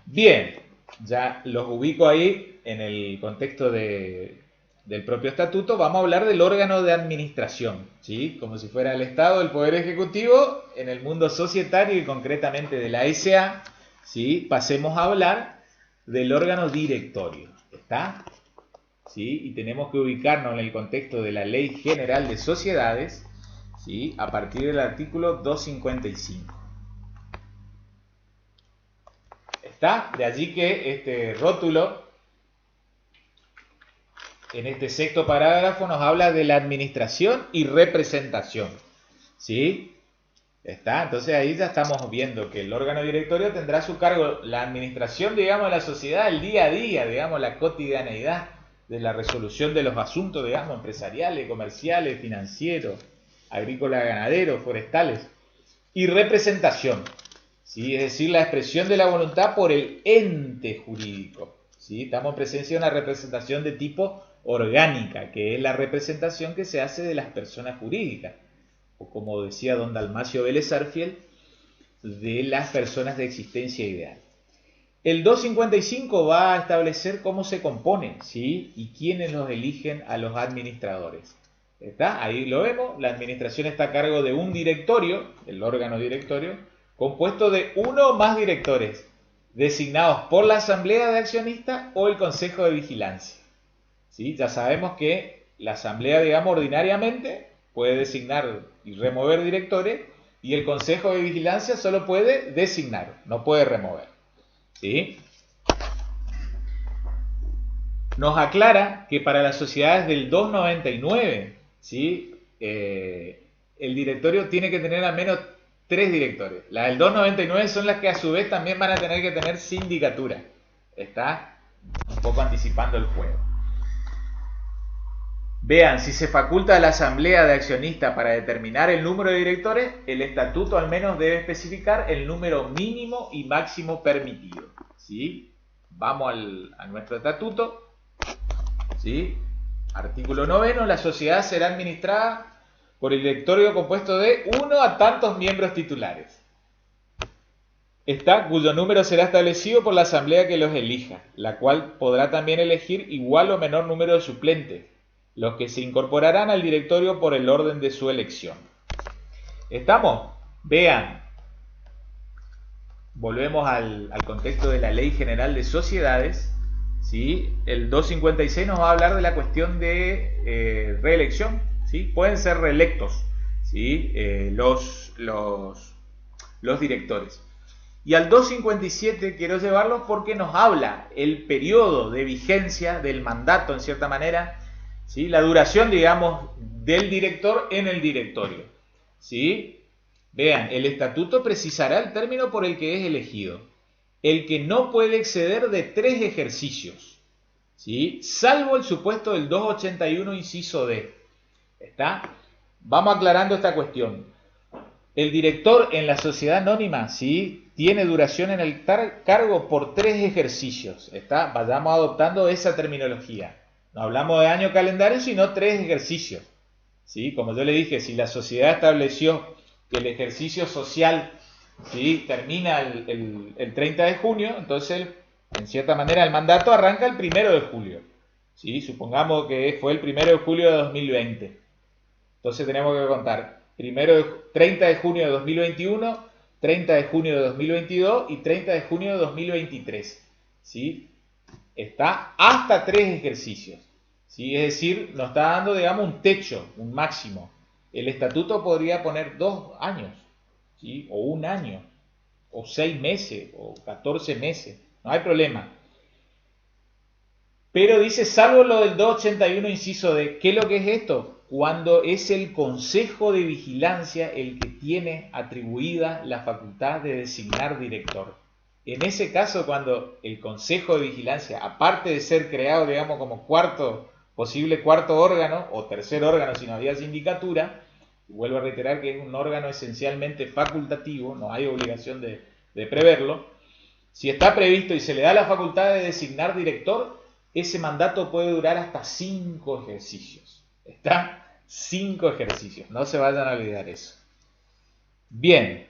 Bien, ya los ubico ahí en el contexto del propio estatuto. Vamos a hablar del órgano de administración, ¿sí? Como si fuera el Estado, el Poder Ejecutivo, en el mundo societario y concretamente de la SA, ¿sí? Pasemos a hablar del órgano directorio, ¿está? ¿Sí? Y tenemos que ubicarnos en el contexto de la Ley General de Sociedades, ¿sí? A partir del artículo 255. ¿Está? De allí que este rótulo, en este sexto parágrafo, nos habla de la administración y representación. ¿Sí? ¿Está? Entonces ahí ya estamos viendo que el órgano directorio tendrá a su cargo la administración, digamos, de la sociedad, el día a día, digamos, la cotidianeidad de la resolución de los asuntos, digamos, empresariales, comerciales, financieros, agrícolas, ganaderos, forestales, y representación, ¿sí? Es decir, la expresión de la voluntad por el ente jurídico, ¿sí? Estamos en presencia de una representación de tipo orgánica, que es la representación que se hace de las personas jurídicas, o como decía don Dalmacio Vélez Arfiel, de las personas de existencia ideal. El 255 va a establecer cómo se compone, ¿sí? Y quiénes los eligen a los administradores. ¿Está? Ahí lo vemos, la administración está a cargo de un directorio, el órgano directorio, compuesto de uno o más directores, designados por la asamblea de accionistas o el consejo de vigilancia. ¿Sí? Ya sabemos que la asamblea, digamos, ordinariamente puede designar y remover directores, y el Consejo de Vigilancia solo puede designar, no puede remover. ¿Sí? Nos aclara que para las sociedades del 299, ¿sí? El directorio tiene que tener al menos 3 directores. Las del 299 son las que a su vez también van a tener que tener sindicatura. Está un poco anticipando el juego. Vean, si se faculta a la asamblea de accionistas para determinar el número de directores, el estatuto al menos debe especificar el número mínimo y máximo permitido. ¿Sí? Vamos a nuestro estatuto. ¿Sí? Artículo 9. La sociedad será administrada por el directorio compuesto de 1 a tantos miembros titulares. Cuyo número será establecido por la asamblea que los elija, la cual podrá también elegir igual o menor número de suplentes, los que se incorporarán al directorio por el orden de su elección. ¿Estamos? Vean. Volvemos al contexto de la Ley General de Sociedades. ¿Sí? El 256 nos va a hablar de la cuestión de reelección. ¿Sí? Pueden ser reelectos, ¿sí? los directores. Y al 257 quiero llevarlos porque nos habla el periodo de vigencia del mandato, en cierta manera, ¿sí? La duración, digamos, del director en el directorio. ¿Sí? Vean, el estatuto precisará el término por el que es elegido. El que no puede exceder de 3 ejercicios, ¿sí? Salvo el supuesto del 281 inciso D. ¿Está? Vamos aclarando esta cuestión. El director en la sociedad anónima, ¿sí? Tiene duración en el cargo por 3 ejercicios. ¿Está? Vayamos adoptando esa terminología. No hablamos de año calendario, sino 3 ejercicios. ¿Sí? Como yo le dije, si la sociedad estableció que el ejercicio social, ¿sí? termina el 30 de junio, entonces, en cierta manera, el mandato arranca el 1 de julio. ¿Sí? Supongamos que fue el 1 de julio de 2020. Entonces tenemos que contar 30 de junio de 2021, 30 de junio de 2022 y 30 de junio de 2023. ¿Sí? Está hasta 3 ejercicios. ¿Sí? Es decir, nos está dando, digamos, un techo, un máximo. El estatuto podría poner 2 años, ¿sí? O 1 año, o 6 meses, o 14 meses. No hay problema. Pero dice, salvo lo del 281 inciso D. ¿Qué es lo que es esto? Cuando es el Consejo de Vigilancia el que tiene atribuida la facultad de designar director. En ese caso, cuando el Consejo de Vigilancia, aparte de ser creado, digamos, como posible cuarto órgano, o tercer órgano si no había sindicatura, vuelvo a reiterar que es un órgano esencialmente facultativo, no hay obligación de preverlo, si está previsto y se le da la facultad de designar director, ese mandato puede durar hasta 5 ejercicios. ¿Está? 5 ejercicios. No se vayan a olvidar eso. Bien.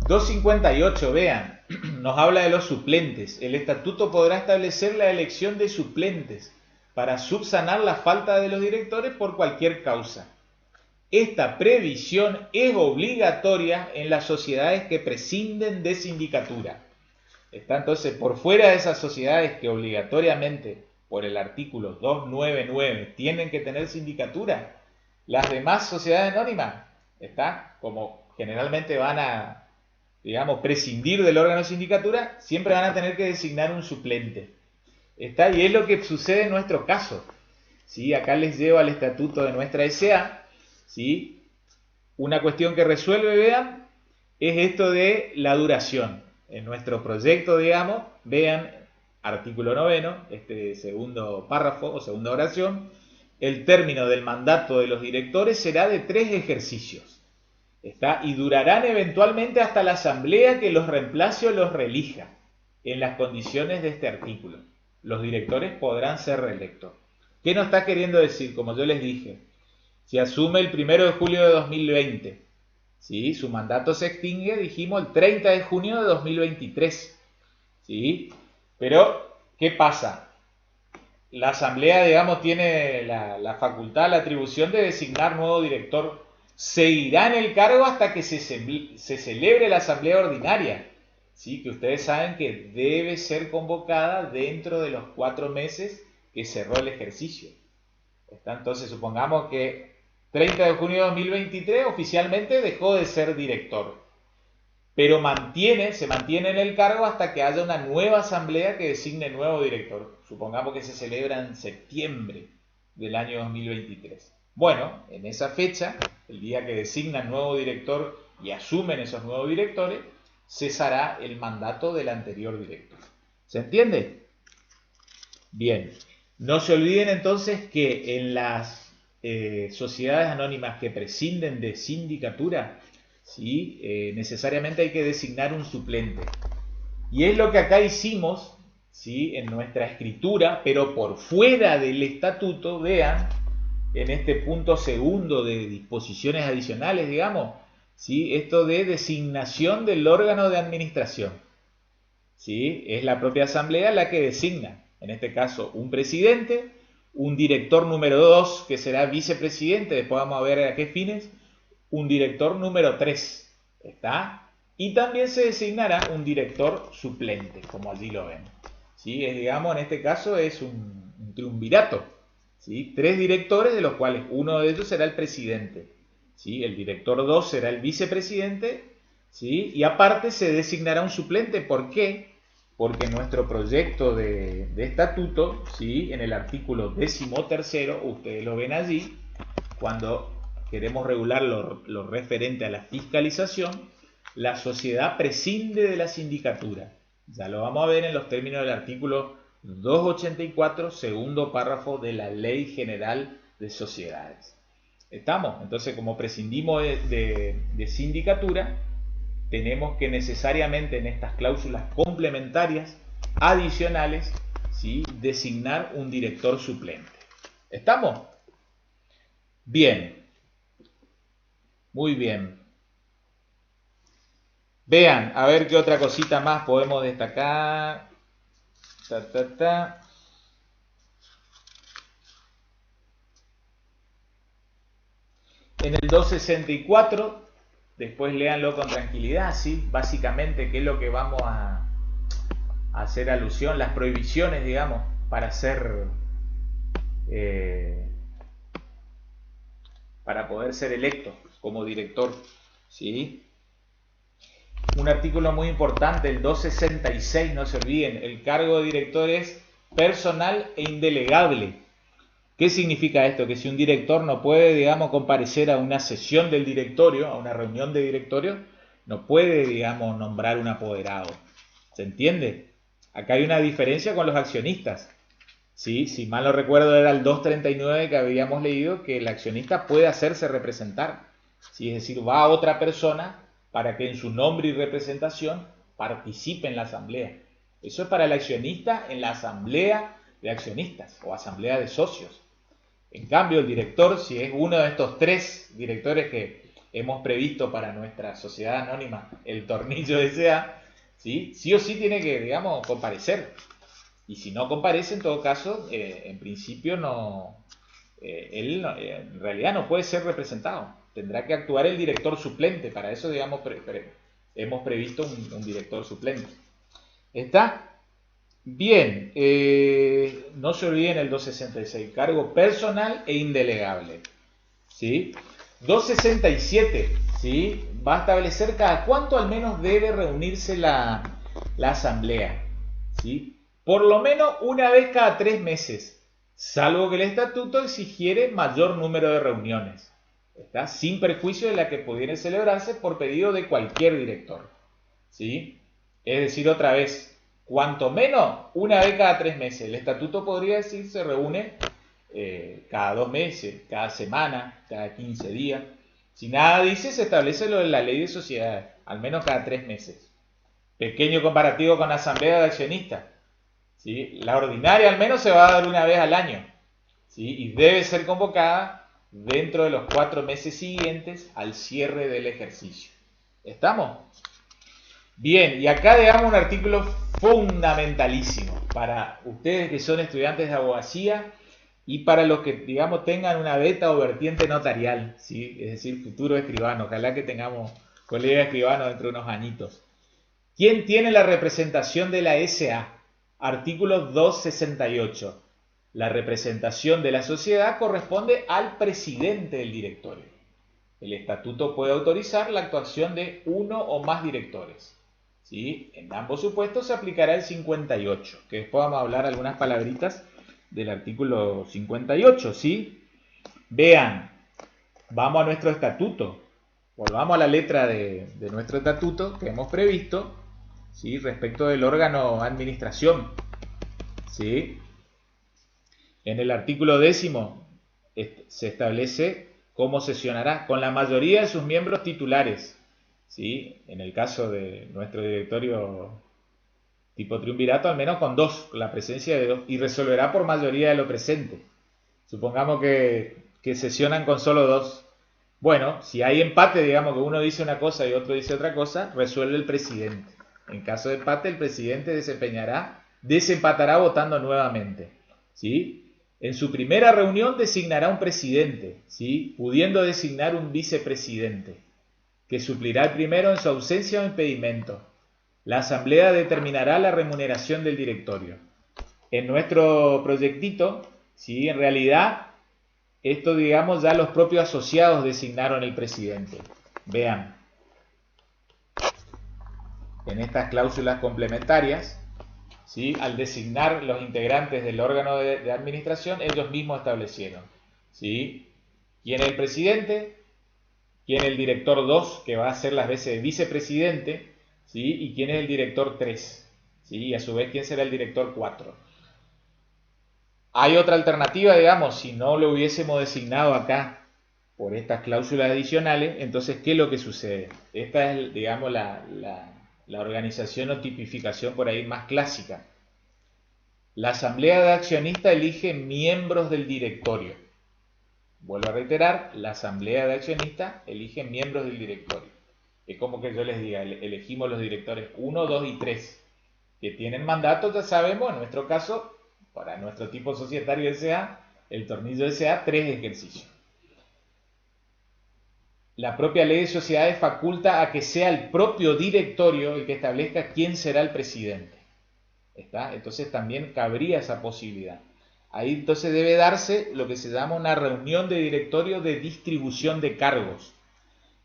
258, vean, nos habla de los suplentes. El estatuto podrá establecer la elección de suplentes para subsanar la falta de los directores por cualquier causa. Esta previsión es obligatoria en las sociedades que prescinden de sindicatura. Está entonces por fuera de esas sociedades que obligatoriamente, por el artículo 299, tienen que tener sindicatura. Las demás sociedades anónimas, está, como generalmente van a, digamos, prescindir del órgano de sindicatura, siempre van a tener que designar un suplente. Está, y es lo que sucede en nuestro caso. ¿Sí? Acá les llevo al estatuto de nuestra SA. ¿Sí? Una cuestión que resuelve, vean, es esto de la duración. En nuestro proyecto, digamos, vean, artículo 9, este segundo párrafo o segunda oración, el término del mandato de los directores será de 3 ejercicios. ¿Está? Y durarán eventualmente hasta la asamblea que los reemplace o los reelija, en las condiciones de este artículo. Los directores podrán ser reelectos. ¿Qué nos está queriendo decir? Como yo les dije, si asume el 1 de julio de 2020, ¿sí? Su mandato se extingue, dijimos, el 30 de junio de 2023. ¿Sí? Pero, ¿qué pasa? La asamblea, digamos, tiene la facultad, la atribución de designar nuevo director. Seguirá en el cargo hasta que se celebre la asamblea ordinaria, ¿sí? Que ustedes saben que debe ser convocada dentro de los 4 meses que cerró el ejercicio. Entonces, supongamos que 30 de junio de 2023 oficialmente dejó de ser director, pero se mantiene en el cargo hasta que haya una nueva asamblea que designe nuevo director. Supongamos que se celebra en septiembre del año 2023. Bueno, en esa fecha, el día que designan nuevo director y asumen esos nuevos directores, cesará el mandato del anterior director. ¿Se entiende? Bien. No se olviden entonces que en las sociedades anónimas que prescinden de sindicatura, ¿sí? Necesariamente hay que designar un suplente. Y es lo que acá hicimos, ¿sí? En nuestra escritura, pero por fuera del estatuto. Vean, en este punto segundo de disposiciones adicionales, digamos, ¿sí? Esto de designación del órgano de administración, ¿sí? Es la propia asamblea la que designa, en este caso, un presidente, un director número 2, que será vicepresidente, después vamos a ver a qué fines, un director número 3, ¿está? Y también se designará un director suplente, como allí lo ven, ¿sí? Digamos, en este caso es un triunvirato, ¿sí? 3 directores, de los cuales uno de ellos será el presidente, ¿sí? El director 2 será el vicepresidente, ¿sí? Y aparte se designará un suplente. ¿Por qué? Porque nuestro proyecto de estatuto, ¿sí? En el artículo 13º, ustedes lo ven allí, cuando queremos regular lo referente a la fiscalización, la sociedad prescinde de la sindicatura. Ya lo vamos a ver en los términos del artículo 284, segundo párrafo de la Ley General de Sociedades. ¿Estamos? Entonces, como prescindimos de sindicatura, tenemos que necesariamente en estas cláusulas complementarias adicionales, ¿sí? Designar un director suplente. ¿Estamos? Bien. Muy bien. Vean, a ver qué otra cosita más podemos destacar. En el 264, después léanlo con tranquilidad, ¿sí? Básicamente, ¿qué es lo que vamos a hacer alusión? Las prohibiciones, digamos, para para poder ser electo como director, ¿sí? Un artículo muy importante, el 266, no se olviden, el cargo de director es personal e indelegable. ¿Qué significa esto? Que si un director no puede, digamos, comparecer a una sesión del directorio, a una reunión de directorio, no puede, digamos, nombrar un apoderado. ¿Se entiende? Acá hay una diferencia con los accionistas. ¿Sí? Si mal no recuerdo era el 239 que habíamos leído, que el accionista puede hacerse representar. ¿Sí? Es decir, va a otra persona para que en su nombre y representación participe en la asamblea. Eso es para el accionista en la asamblea de accionistas o asamblea de socios. En cambio, el director, si es uno de estos 3 directores que hemos previsto para nuestra sociedad anónima, el Tornillo S.A., ¿sí? Sí o sí tiene que, digamos, comparecer. Y si no comparece, en todo caso, en principio él en realidad no puede ser representado. Tendrá que actuar el director suplente. Para eso, digamos, hemos previsto un director suplente. ¿Está? Bien, no se olviden el 266, cargo personal e indelegable, ¿sí? 267, ¿sí? Va a establecer cada cuánto al menos debe reunirse la asamblea, ¿sí? Por lo menos una vez cada 3 meses, salvo que el estatuto exigiere mayor número de reuniones, ¿está? Sin perjuicio de la que pudiera celebrarse por pedido de cualquier director, ¿sí? Es decir, otra vez, cuanto menos una vez cada 3 meses. El estatuto podría decir se reúne cada 2 meses, cada semana, cada 15 días. Si nada dice, se establece lo de la ley de sociedades, al menos cada 3 meses. Pequeño comparativo con la asamblea de accionistas, ¿sí? La ordinaria al menos se va a dar una vez al año, ¿sí? Y debe ser convocada dentro de los 4 meses siguientes al cierre del ejercicio. ¿Estamos? Bien, y acá dejamos un artículo fundamentalísimo para ustedes que son estudiantes de abogacía y para los que, digamos, tengan una beta o vertiente notarial, ¿sí? Es decir, futuro escribano. Ojalá que tengamos colegas escribanos dentro de unos añitos. ¿Quién tiene la representación de la SA? Artículo 268. La representación de la sociedad corresponde al presidente del directorio. El estatuto puede autorizar la actuación de uno o más directores. ¿Sí? En ambos supuestos se aplicará el 58, que después vamos a hablar algunas palabritas del artículo 58. ¿Sí? Vean, vamos a nuestro estatuto. Volvamos a la letra de nuestro estatuto que hemos previsto, ¿sí? Respecto del órgano administración. ¿Sí? En el artículo 10 se establece cómo sesionará con la mayoría de sus miembros titulares. ¿Sí? En el caso de nuestro directorio tipo triunvirato, al menos con dos, la presencia de dos, y resolverá por mayoría de lo presente. Supongamos que sesionan con solo dos. Bueno, si hay empate, digamos que uno dice una cosa y otro dice otra cosa, resuelve el presidente. En caso de empate, el presidente desempatará votando nuevamente. ¿Sí? En su primera reunión designará un presidente, ¿sí? Pudiendo designar un vicepresidente, que suplirá al primero en su ausencia o impedimento. La asamblea determinará la remuneración del directorio. En nuestro proyectito, ¿sí? En realidad, esto, digamos, ya los propios asociados designaron el presidente. Vean, en estas cláusulas complementarias, ¿sí? Al designar los integrantes del órgano de administración, ellos mismos establecieron, ¿sí? ¿Quién es el presidente? ¿Quién es el director 2, que va a ser las veces de vicepresidente? ¿Sí? ¿Y quién es el director 3? ¿Sí? Y a su vez, ¿quién será el director 4? Hay otra alternativa, digamos, si no lo hubiésemos designado acá por estas cláusulas adicionales, entonces, ¿qué es lo que sucede? Esta es, digamos, la organización o tipificación por ahí más clásica. La asamblea de accionistas elige miembros del directorio. Vuelvo a reiterar, la asamblea de accionistas elige miembros del directorio. Es como que yo les diga, elegimos los directores 1, 2 y 3, que tienen mandato, ya sabemos, en nuestro caso, para nuestro tipo societario S.A., el tornillo S.A., 3 ejercicios. La propia ley de sociedades faculta a que sea el propio directorio el que establezca quién será el presidente. ¿Está? Entonces también cabría esa posibilidad. Ahí entonces debe darse lo que se llama una reunión de directorio de distribución de cargos.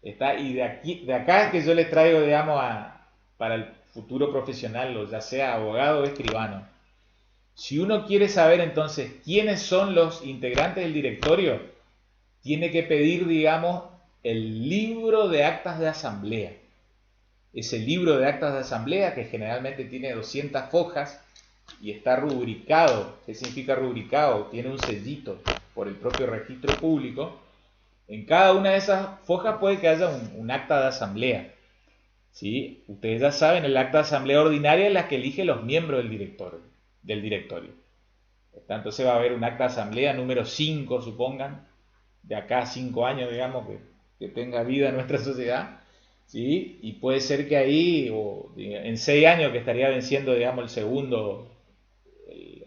¿Está? Y de acá es que yo les traigo, digamos, para el futuro profesional, o ya sea abogado o escribano. Si uno quiere saber entonces quiénes son los integrantes del directorio, tiene que pedir, digamos, el libro de actas de asamblea. Ese libro de actas de asamblea, que generalmente tiene 200 hojas y está rubricado. ¿Qué significa rubricado? Tiene un sellito por el propio registro público. En cada una de esas hojas puede que haya un acta de asamblea. ¿Sí? Ustedes ya saben, el acta de asamblea ordinaria es la que elige los miembros del directorio. Entonces va a haber un acta de asamblea número 5, supongan, de acá a 5 años, digamos, que tenga vida en nuestra sociedad. ¿Sí? Y puede ser que ahí, o en 6 años que estaría venciendo, digamos, la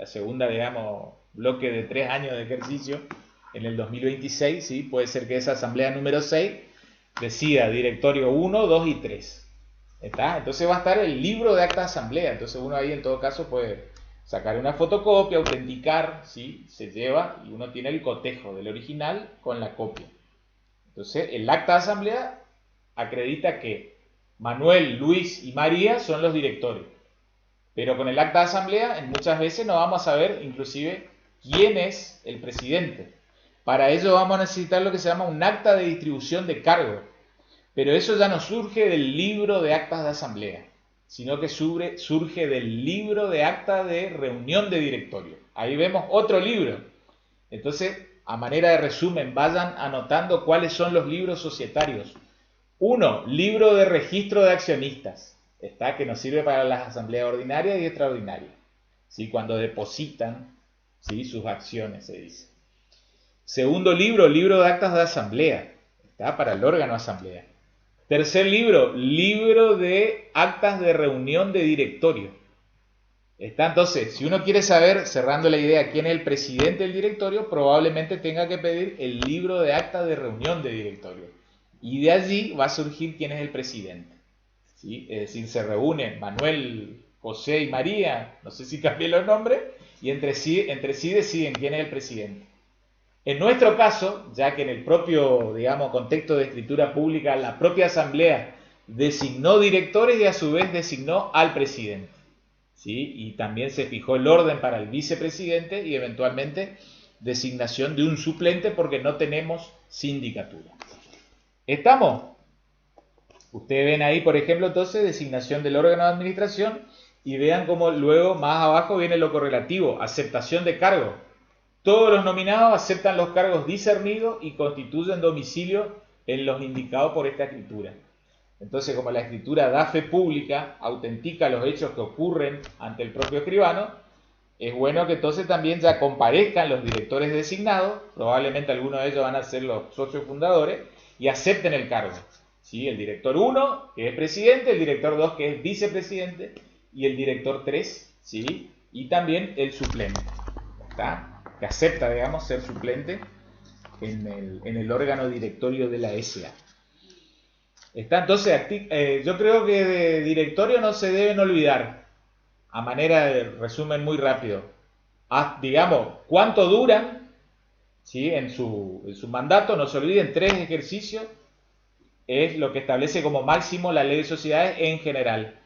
segunda, digamos, bloque de 3 años de ejercicio, en el 2026, ¿sí? Puede ser que esa asamblea número 6 decida directorio 1, 2 y 3. ¿Está? Entonces va a estar el libro de acta de asamblea. Entonces uno ahí en todo caso puede sacar una fotocopia, autenticar, ¿sí? Se lleva y uno tiene el cotejo del original con la copia. Entonces el acta de asamblea acredita que Manuel, Luis y María son los directores. Pero con el acta de asamblea muchas veces no vamos a saber inclusive quién es el presidente. Para ello vamos a necesitar lo que se llama un acta de distribución de cargos. Pero eso ya no surge del libro de actas de asamblea, sino que surge del libro de acta de reunión de directorio. Ahí vemos otro libro. Entonces, a manera de resumen, vayan anotando cuáles son los libros societarios. 1. Libro de registro de accionistas. Está, que nos sirve para las asambleas ordinarias y extraordinarias. ¿Sí? Cuando depositan, ¿sí? Sus acciones, se dice. Segundo libro, libro de actas de asamblea. Está para el órgano asamblea. Tercer libro, libro de actas de reunión de directorio. Está, entonces, si uno quiere saber, cerrando la idea, quién es el presidente del directorio, probablemente tenga que pedir el libro de actas de reunión de directorio. Y de allí va a surgir quién es el presidente. ¿Sí? Es decir, se reúnen Manuel José y María, no sé si cambié los nombres, y entre sí deciden quién es el presidente. En nuestro caso, ya que en el propio, digamos, contexto de escritura pública, la propia asamblea designó directores y a su vez designó al presidente, ¿sí? Y también se fijó el orden para el vicepresidente y eventualmente designación de un suplente porque no tenemos sindicatura. ¿Estamos? Ustedes ven ahí, por ejemplo, entonces, designación del órgano de administración y vean cómo luego más abajo viene lo correlativo, aceptación de cargos. Todos los nominados aceptan los cargos discernidos y constituyen domicilio en los indicados por esta escritura. Entonces, como la escritura da fe pública, autentica los hechos que ocurren ante el propio escribano, es bueno que entonces también ya comparezcan los directores designados, probablemente algunos de ellos van a ser los socios fundadores, y acepten el cargo. ¿Sí? El director 1, que es presidente, el director 2, que es vicepresidente, y el director 3, ¿sí? Y también el suplente, ¿está? Que acepta, digamos, ser suplente en el órgano directorio de la SA. Está entonces, yo creo que de directorio no se deben olvidar, a manera de resumen muy rápido. Digamos, ¿cuánto duran? ¿Sí? En su mandato, no se olviden, 3 ejercicios es lo que establece como máximo la ley de sociedades en general.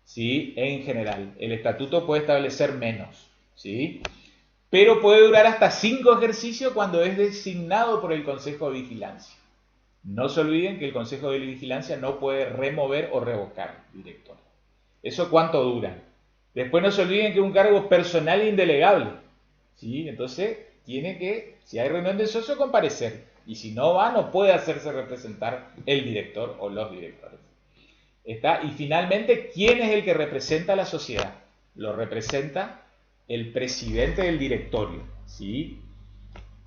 ¿Sí? En general. El estatuto puede establecer menos, ¿sí? Pero puede durar hasta 5 ejercicios cuando es designado por el Consejo de Vigilancia. No se olviden que el Consejo de Vigilancia no puede remover o revocar director. ¿Eso cuánto dura? Después no se olviden que es un cargo personal e indelegable, ¿sí? Entonces tiene que, si hay reunión de socios, comparecer. Y si no va, no puede hacerse representar el director o los directores. Y finalmente, ¿quién es el que representa a la sociedad? Lo representa el presidente del directorio, ¿sí?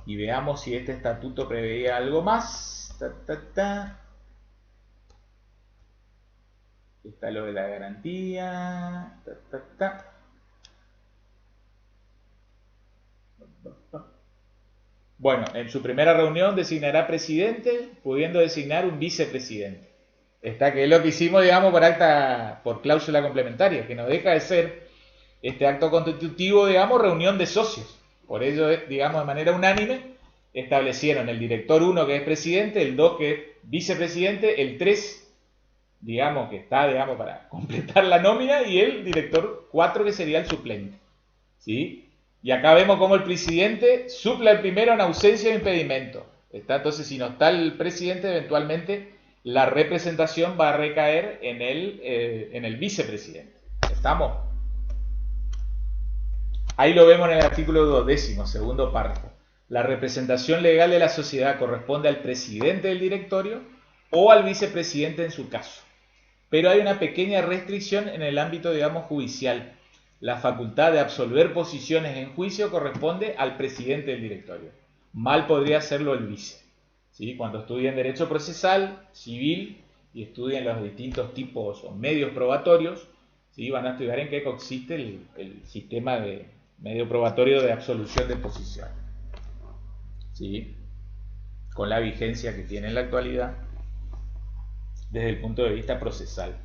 Y veamos si este estatuto preveía algo más. Está lo de la garantía. Bueno, en su primera reunión designará presidente, pudiendo designar un vicepresidente. Está que es lo que hicimos, digamos, por cláusula complementaria, que no deja de ser este acto constitutivo, digamos, reunión de socios. Por ello, digamos, de manera unánime, establecieron el director 1 que es presidente, el 2 que es vicepresidente, el 3, digamos, que está, digamos, para completar la nómina, y el director 4 que sería el suplente, ¿sí? Y acá vemos cómo el presidente suple al primero en ausencia de impedimento. Entonces, si no está el presidente, eventualmente la representación va a recaer en el vicepresidente. ¿Estamos? Ahí lo vemos en el artículo 12º, segundo párrafo. La representación legal de la sociedad corresponde al presidente del directorio o al vicepresidente en su caso. Pero hay una pequeña restricción en el ámbito, digamos, judicial. La facultad de absolver posiciones en juicio corresponde al presidente del directorio. Mal podría hacerlo el vice. ¿Sí? Cuando estudien derecho procesal, civil, y estudien los distintos tipos o medios probatorios, ¿sí? Van a estudiar en qué consiste el sistema de medio probatorio de absolución de posiciones, ¿sí? Con la vigencia que tiene en la actualidad desde el punto de vista procesal.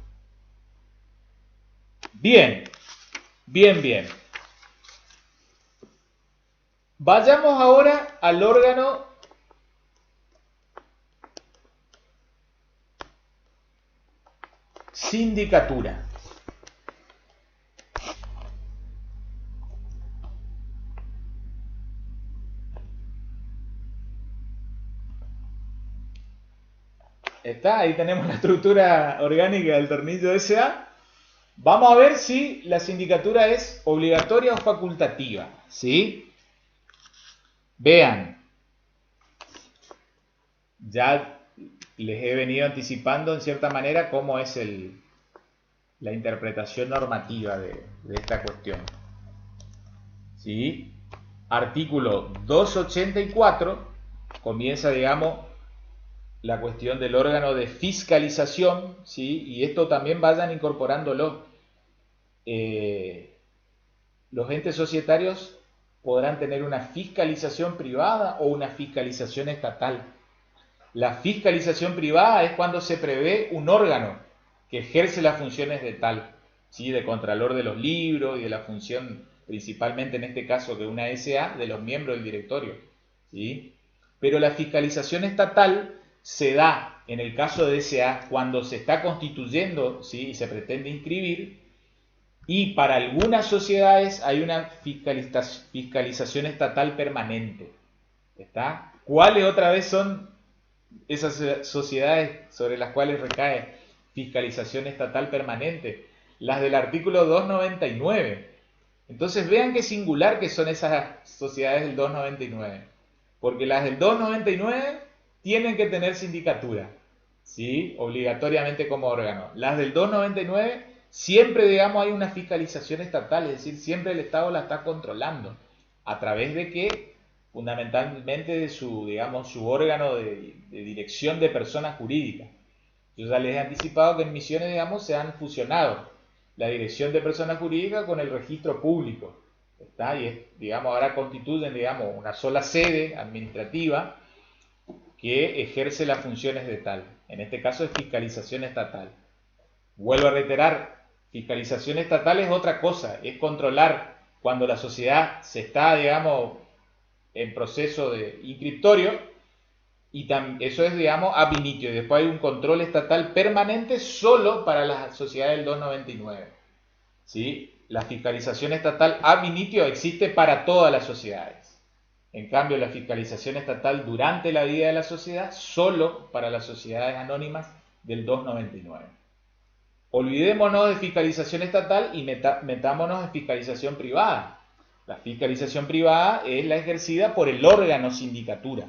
Bien. Vayamos ahora al órgano sindicatura. Ahí tenemos la estructura orgánica del tornillo SA. Vamos a ver si la sindicatura es obligatoria o facultativa, ¿sí? Vean, ya les he venido anticipando en cierta manera cómo es la interpretación normativa de esta cuestión, ¿sí? Artículo 284 comienza, digamos, la cuestión del órgano de fiscalización, ¿sí? Y esto también vayan incorporándolo. Los entes societarios podrán tener una fiscalización privada o una fiscalización estatal. La fiscalización privada es cuando se prevé un órgano que ejerce las funciones de tal, ¿sí? De contralor de los libros y de la función, principalmente en este caso que una SA, de los miembros del directorio, ¿sí? Pero la fiscalización estatal se da en el caso de SA cuando se está constituyendo, ¿sí? Y se pretende inscribir, y para algunas sociedades hay una fiscalización estatal permanente. ¿Está? ¿Cuáles otra vez son esas sociedades sobre las cuales recae fiscalización estatal permanente? Las del artículo 299. Entonces vean qué singular que son esas sociedades del 299. Porque las del 299 tienen que tener sindicatura, ¿sí? Obligatoriamente como órgano. Las del 299 siempre, digamos, hay una fiscalización estatal, es decir, siempre el Estado la está controlando. ¿A través de qué? Fundamentalmente de su, digamos, su órgano de dirección de personas jurídicas. Yo ya les he anticipado que en Misiones, digamos, se han fusionado la dirección de personas jurídicas con el registro público. ¿Está? Y, digamos, ahora constituyen, digamos, una sola sede administrativa que ejerce las funciones de tal. En este caso es fiscalización estatal. Vuelvo a reiterar, fiscalización estatal es otra cosa, es controlar cuando la sociedad se está, digamos, en proceso de inscriptorio, y eso es, digamos, ab initio. Después hay un control estatal permanente solo para las sociedades del 299. ¿Sí? La fiscalización estatal ab initio existe para todas las sociedades. En cambio, la fiscalización estatal durante la vida de la sociedad solo para las sociedades anónimas del 299. Olvidémonos de fiscalización estatal y metámonos en fiscalización privada. La fiscalización privada es la ejercida por el órgano sindicatura,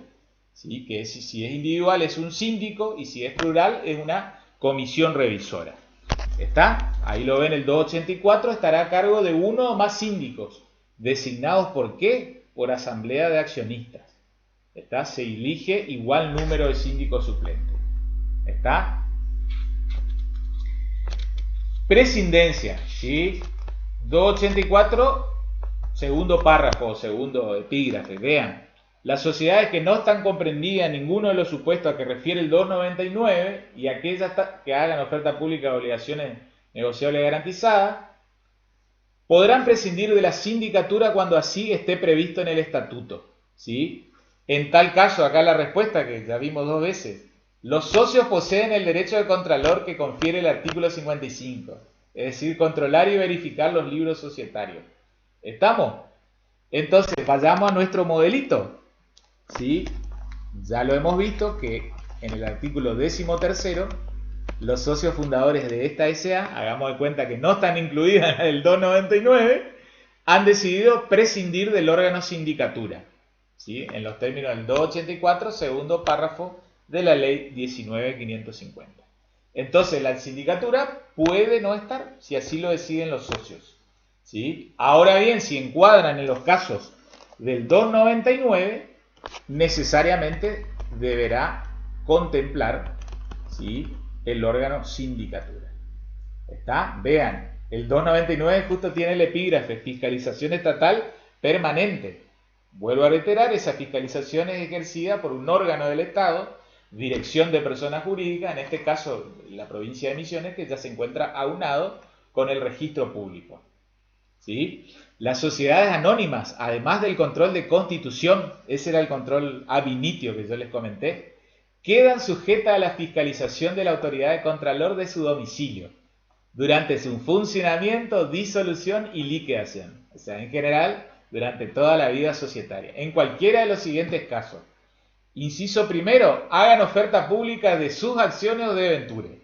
¿sí? Que si es individual es un síndico y si es plural es una comisión revisora. ¿Está? Ahí lo ven, el 284 estará a cargo de uno o más síndicos, designados ¿por qué? Por asamblea de accionistas. ¿Está? Se elige igual número de síndicos suplentes. ¿Está? Prescindencia, ¿sí? 284, segundo párrafo, segundo epígrafe. Vean, las sociedades que no están comprendidas en ninguno de los supuestos a que refiere el 299 y aquellas que hagan oferta pública de obligaciones negociables garantizadas, podrán prescindir de la sindicatura cuando así esté previsto en el estatuto, ¿sí? En tal caso, acá la respuesta que ya vimos 2 veces. Los socios poseen el derecho de contralor que confiere el artículo 55, es decir, controlar y verificar los libros societarios. ¿Estamos? Entonces, vayamos a nuestro modelito. ¿Sí? Ya lo hemos visto que en el artículo 13, los socios fundadores de esta SA, hagamos de cuenta que no están incluidas en el 299, han decidido prescindir del órgano sindicatura, ¿sí? En los términos del 284, segundo párrafo de la ley 19.550. Entonces la sindicatura puede no estar si así lo deciden los socios, ¿sí? Ahora bien, si encuadran en los casos del 299, necesariamente deberá contemplar, ¿sí?, el órgano sindicatura. ¿Está? Vean, el 299 justo tiene el epígrafe fiscalización estatal permanente. Vuelvo a reiterar, esa fiscalización es ejercida por un órgano del Estado, dirección de personas jurídicas, en este caso la provincia de Misiones, que ya se encuentra aunado con el registro público. ¿Sí? Las sociedades anónimas, además del control de constitución, ese era el control ab initio que yo les comenté, quedan sujetas a la fiscalización de la autoridad de contralor de su domicilio, durante su funcionamiento, disolución y liquidación. O sea, en general, durante toda la vida societaria. En cualquiera de los siguientes casos. Inciso primero, hagan oferta pública de sus acciones o debentures.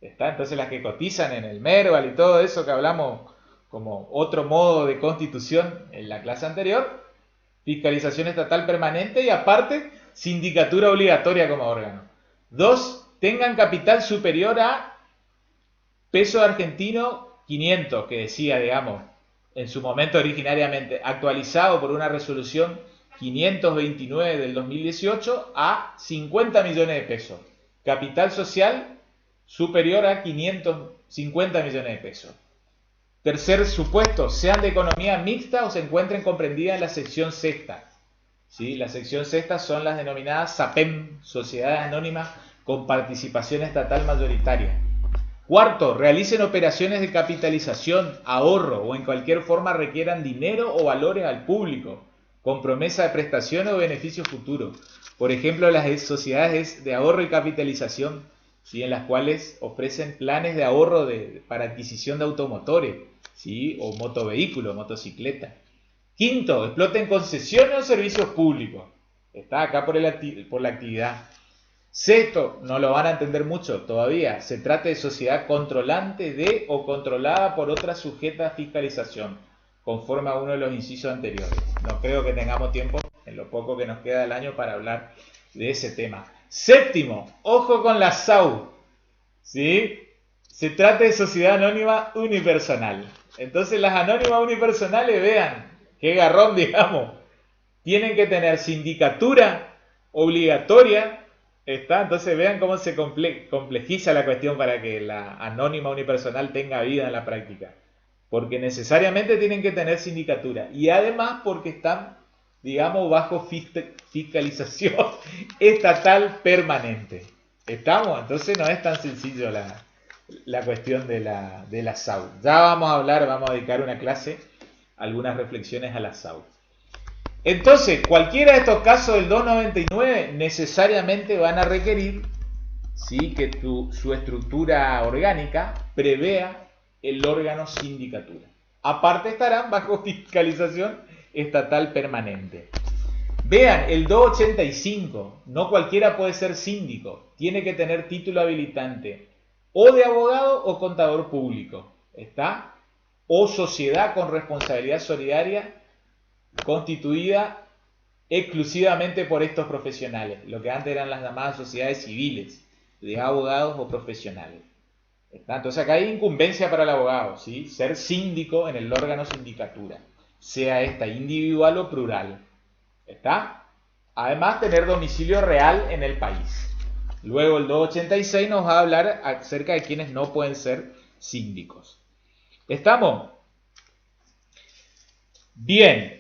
¿Está? Entonces las que cotizan en el Merval y todo eso que hablamos como otro modo de constitución en la clase anterior, fiscalización estatal permanente y aparte sindicatura obligatoria como órgano. 2, tengan capital superior a peso argentino 500, que decía, digamos, en su momento originariamente, actualizado por una resolución 529 del 2018 a 50 millones de pesos. Capital social superior a 550 millones de pesos. Tercer supuesto, sean de economía mixta o se encuentren comprendidas en la sección sexta. ¿Sí? La sección sexta son las denominadas SAPEM, Sociedades Anónimas con Participación Estatal Mayoritaria. Cuarto, realicen operaciones de capitalización, ahorro o en cualquier forma requieran dinero o valores al público, con promesa de prestaciones o beneficios futuros. Por ejemplo, las sociedades de ahorro y capitalización, ¿sí? En las cuales ofrecen planes de ahorro para adquisición de automotores, ¿sí? O motovehículos, motocicletas. Quinto, exploten concesiones o servicios públicos. Está acá por la actividad. Sexto, no lo van a entender mucho todavía, se trata de sociedad controlante de o controlada por otra sujeta a fiscalización, conforme a uno de los incisos anteriores. No creo que tengamos tiempo, en lo poco que nos queda del año, para hablar de ese tema. Séptimo, ojo con la SAU, ¿sí? Se trata de sociedad anónima unipersonal. Entonces las anónimas unipersonales, vean, qué garrón, digamos, tienen que tener sindicatura obligatoria. ¿Está? Entonces vean cómo se complejiza la cuestión para que la anónima unipersonal tenga vida en la práctica. Porque necesariamente tienen que tener sindicatura. Y además porque están, digamos, bajo fiscalización estatal permanente. ¿Estamos? Entonces no es tan sencillo la cuestión de la SAU. Ya vamos a hablar, vamos a dedicar una clase, algunas reflexiones a la SAU. Entonces, cualquiera de estos casos del 299 necesariamente van a requerir, ¿sí?, que su estructura orgánica prevea el órgano sindicatura. Aparte estarán bajo fiscalización estatal permanente. Vean, el 285, no cualquiera puede ser síndico, tiene que tener título habilitante o de abogado o contador público, ¿está? O sociedad con responsabilidad solidaria constituida exclusivamente por estos profesionales, lo que antes eran las llamadas sociedades civiles, de abogados o profesionales. ¿Está? Entonces acá hay incumbencia para el abogado, ¿sí? Ser síndico en el órgano sindicatura, sea esta individual o plural. ¿Está? Además, tener domicilio real en el país. Luego el 286 nos va a hablar acerca de quienes no pueden ser síndicos. ¿Estamos? Bien,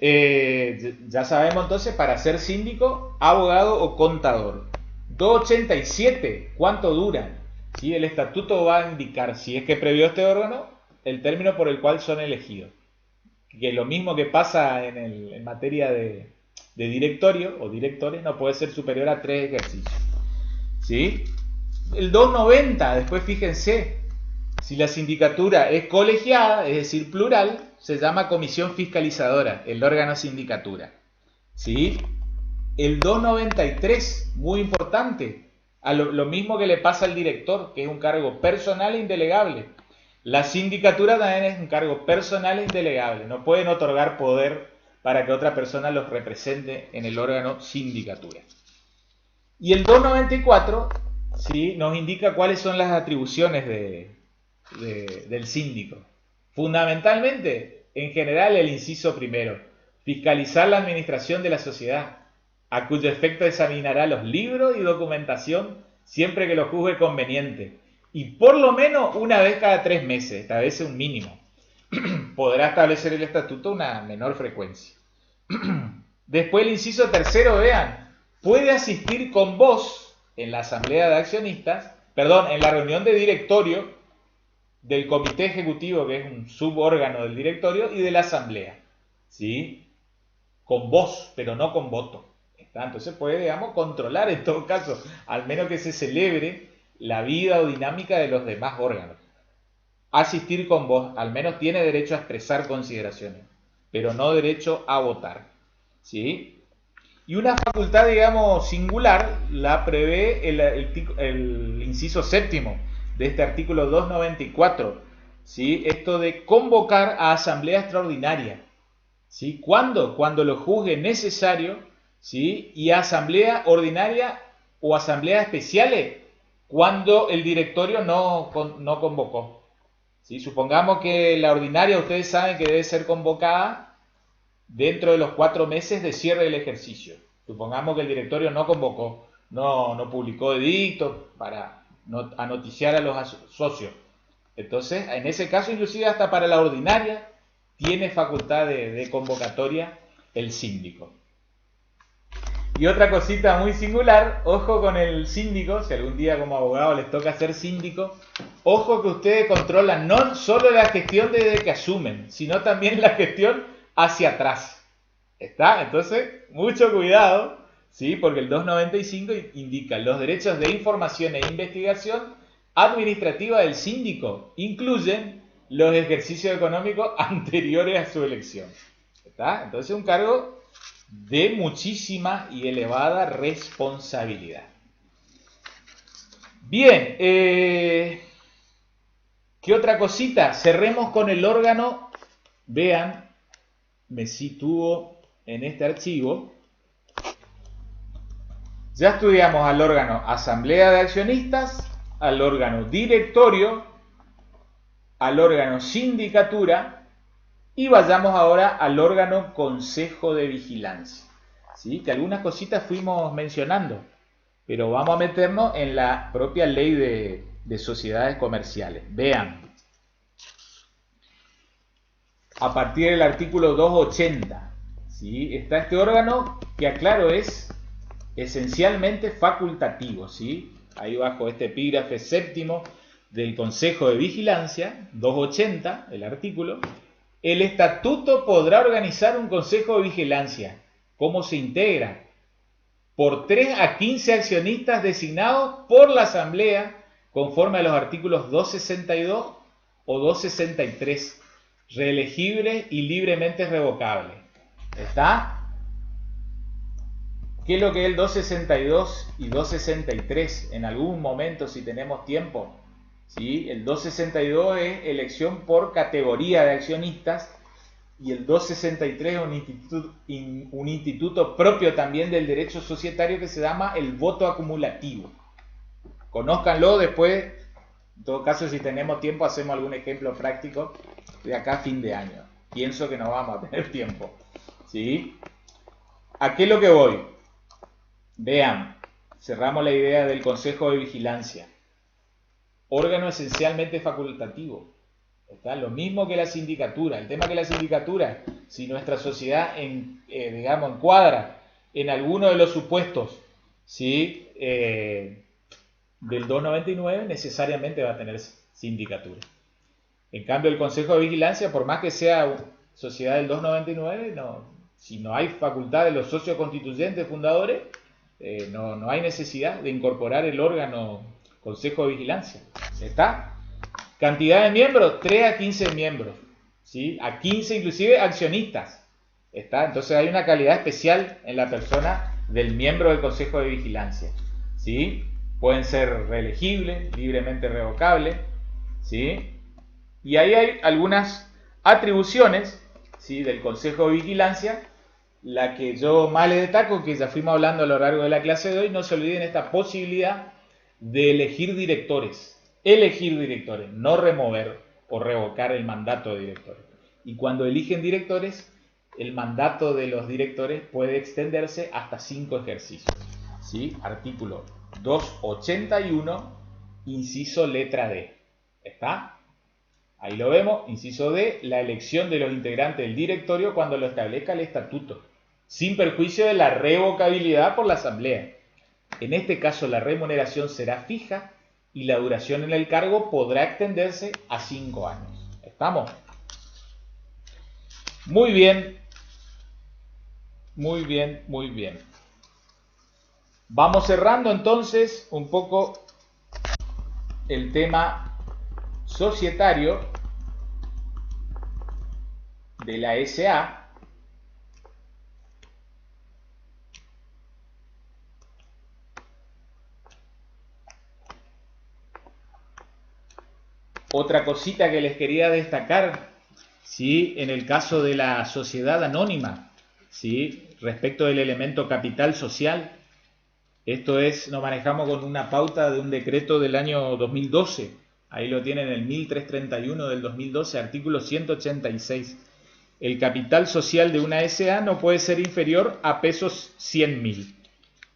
ya sabemos entonces, para ser síndico, abogado o contador. 287, ¿cuánto dura? ¿Sí? El estatuto va a indicar, si es que previó este órgano, el término por el cual son elegidos. Que lo mismo que pasa en materia de directorio o directores, no puede ser superior a 3 ejercicios. ¿Sí? El 290, después fíjense, si la sindicatura es colegiada, es decir, plural, se llama comisión fiscalizadora, el órgano sindicatura. ¿Sí? El 293, muy importante, lo mismo que le pasa al director, que es un cargo personal e indelegable. La sindicatura también es un cargo personal e indelegable. No pueden otorgar poder para que otra persona los represente en el órgano sindicatura. Y el 294, ¿sí?, nos indica cuáles son las atribuciones del síndico. Fundamentalmente, en general, el inciso primero, fiscalizar la administración de la sociedad, a cuyo efecto examinará los libros y documentación siempre que lo juzgue conveniente, y por lo menos una vez cada 3 meses, establece un mínimo. Podrá establecer el estatuto una menor frecuencia. Después el inciso tercero, vean, puede asistir con vos en la asamblea de accionistas, perdón, en la reunión de directorio del comité ejecutivo, que es un subórgano del directorio, y de la asamblea, ¿sí? Con voz, pero no con voto. ¿Está? Entonces puede, digamos, controlar en todo caso, al menos que se celebre la vida o dinámica de los demás órganos. Asistir con voz, al menos tiene derecho a expresar consideraciones, pero no derecho a votar, ¿sí? Y una facultad, digamos, singular la prevé el inciso séptimo de este artículo 294, ¿sí? Esto de convocar a asamblea extraordinaria, ¿sí? ¿Cuándo? Cuando lo juzgue necesario, ¿sí? Y a asamblea ordinaria o asamblea especiales cuando el directorio no convocó, ¿sí? Supongamos que la ordinaria, ustedes saben que debe ser convocada dentro de los 4 meses de cierre del ejercicio. Supongamos que el directorio no convocó, no publicó edicto para noticiar a los socios. Entonces, en ese caso, inclusive hasta para la ordinaria, tiene facultad de convocatoria el síndico. Y otra cosita muy singular, ojo con el síndico, si algún día como abogado les toca ser síndico, ojo que ustedes controlan no solo la gestión desde que asumen, sino también la gestión hacia atrás. ¿Está? Entonces, mucho cuidado, ¿sí? Porque el 295 indica los derechos de información e investigación administrativa del síndico, incluyen los ejercicios económicos anteriores a su elección. ¿Está? Entonces, un cargo de muchísima y elevada responsabilidad. Bien, ¿qué otra cosita? Cerremos con el órgano. Vean, me sitúo en este archivo. Ya estudiamos al órgano asamblea de accionistas, al órgano directorio, al órgano sindicatura y vayamos ahora al órgano consejo de vigilancia. ¿Sí? Que algunas cositas fuimos mencionando, pero vamos a meternos en la propia ley de sociedades comerciales. Vean, a partir del artículo 280, ¿sí? Está este órgano que, aclaro, es esencialmente facultativo, ¿sí? Ahí bajo este epígrafe séptimo del Consejo de Vigilancia, 280, el artículo, el estatuto podrá organizar un Consejo de Vigilancia. ¿Cómo se integra? Por 3 a 15 accionistas designados por la Asamblea, conforme a los artículos 262 o 263, reelegibles y libremente revocables. ¿Está? ¿Qué es lo que es el 262 y 263? En algún momento, si tenemos tiempo, ¿sí? El 262 es elección por categoría de accionistas y el 263 es un instituto propio también del derecho societario que se llama el voto acumulativo. Conózcanlo después. En todo caso, si tenemos tiempo, hacemos algún ejemplo práctico de acá a fin de año. Pienso que no vamos a tener tiempo, ¿sí? ¿A qué es lo que voy? Vean, cerramos la idea del Consejo de Vigilancia. Órgano esencialmente facultativo. Está lo mismo que la sindicatura. El tema que la sindicatura, si nuestra sociedad digamos, encuadra en alguno de los supuestos, ¿sí? Del 299, necesariamente va a tener sindicatura. En cambio, el Consejo de Vigilancia, por más que sea sociedad del 299, si no hay facultad de los socios constituyentes fundadores, no hay necesidad de incorporar el órgano Consejo de Vigilancia. ¿Está? Cantidad de miembros, 3 a 15 miembros, ¿sí? A 15 inclusive accionistas. ¿Está? Entonces hay una calidad especial en la persona del miembro del Consejo de Vigilancia, ¿sí? Pueden ser reelegibles, libremente revocables, ¿sí? Y ahí hay algunas atribuciones, ¿sí? Del Consejo de Vigilancia. La que yo más le destaco, que ya fuimos hablando a lo largo de la clase de hoy, no se olviden esta posibilidad de elegir directores, no remover o revocar el mandato de directores. Y cuando eligen directores, el mandato de los directores puede extenderse hasta 5 ejercicios. ¿Sí? Artículo 281, inciso letra D. ¿Está? Ahí lo vemos, inciso D, la elección de los integrantes del directorio cuando lo establezca el estatuto, sin perjuicio de la revocabilidad por la Asamblea. En este caso, la remuneración será fija y la duración en el cargo podrá extenderse a 5 años. ¿Estamos? Muy bien. Muy bien, muy bien. Vamos cerrando entonces un poco el tema societario de la SA. Otra cosita que les quería destacar, ¿sí? En el caso de la sociedad anónima, ¿sí? Respecto del elemento capital social, esto es, nos manejamos con una pauta de un decreto del año 2012, ahí lo tienen, el 1331 del 2012, artículo 186. El capital social de una SA no puede ser inferior a pesos 100.000.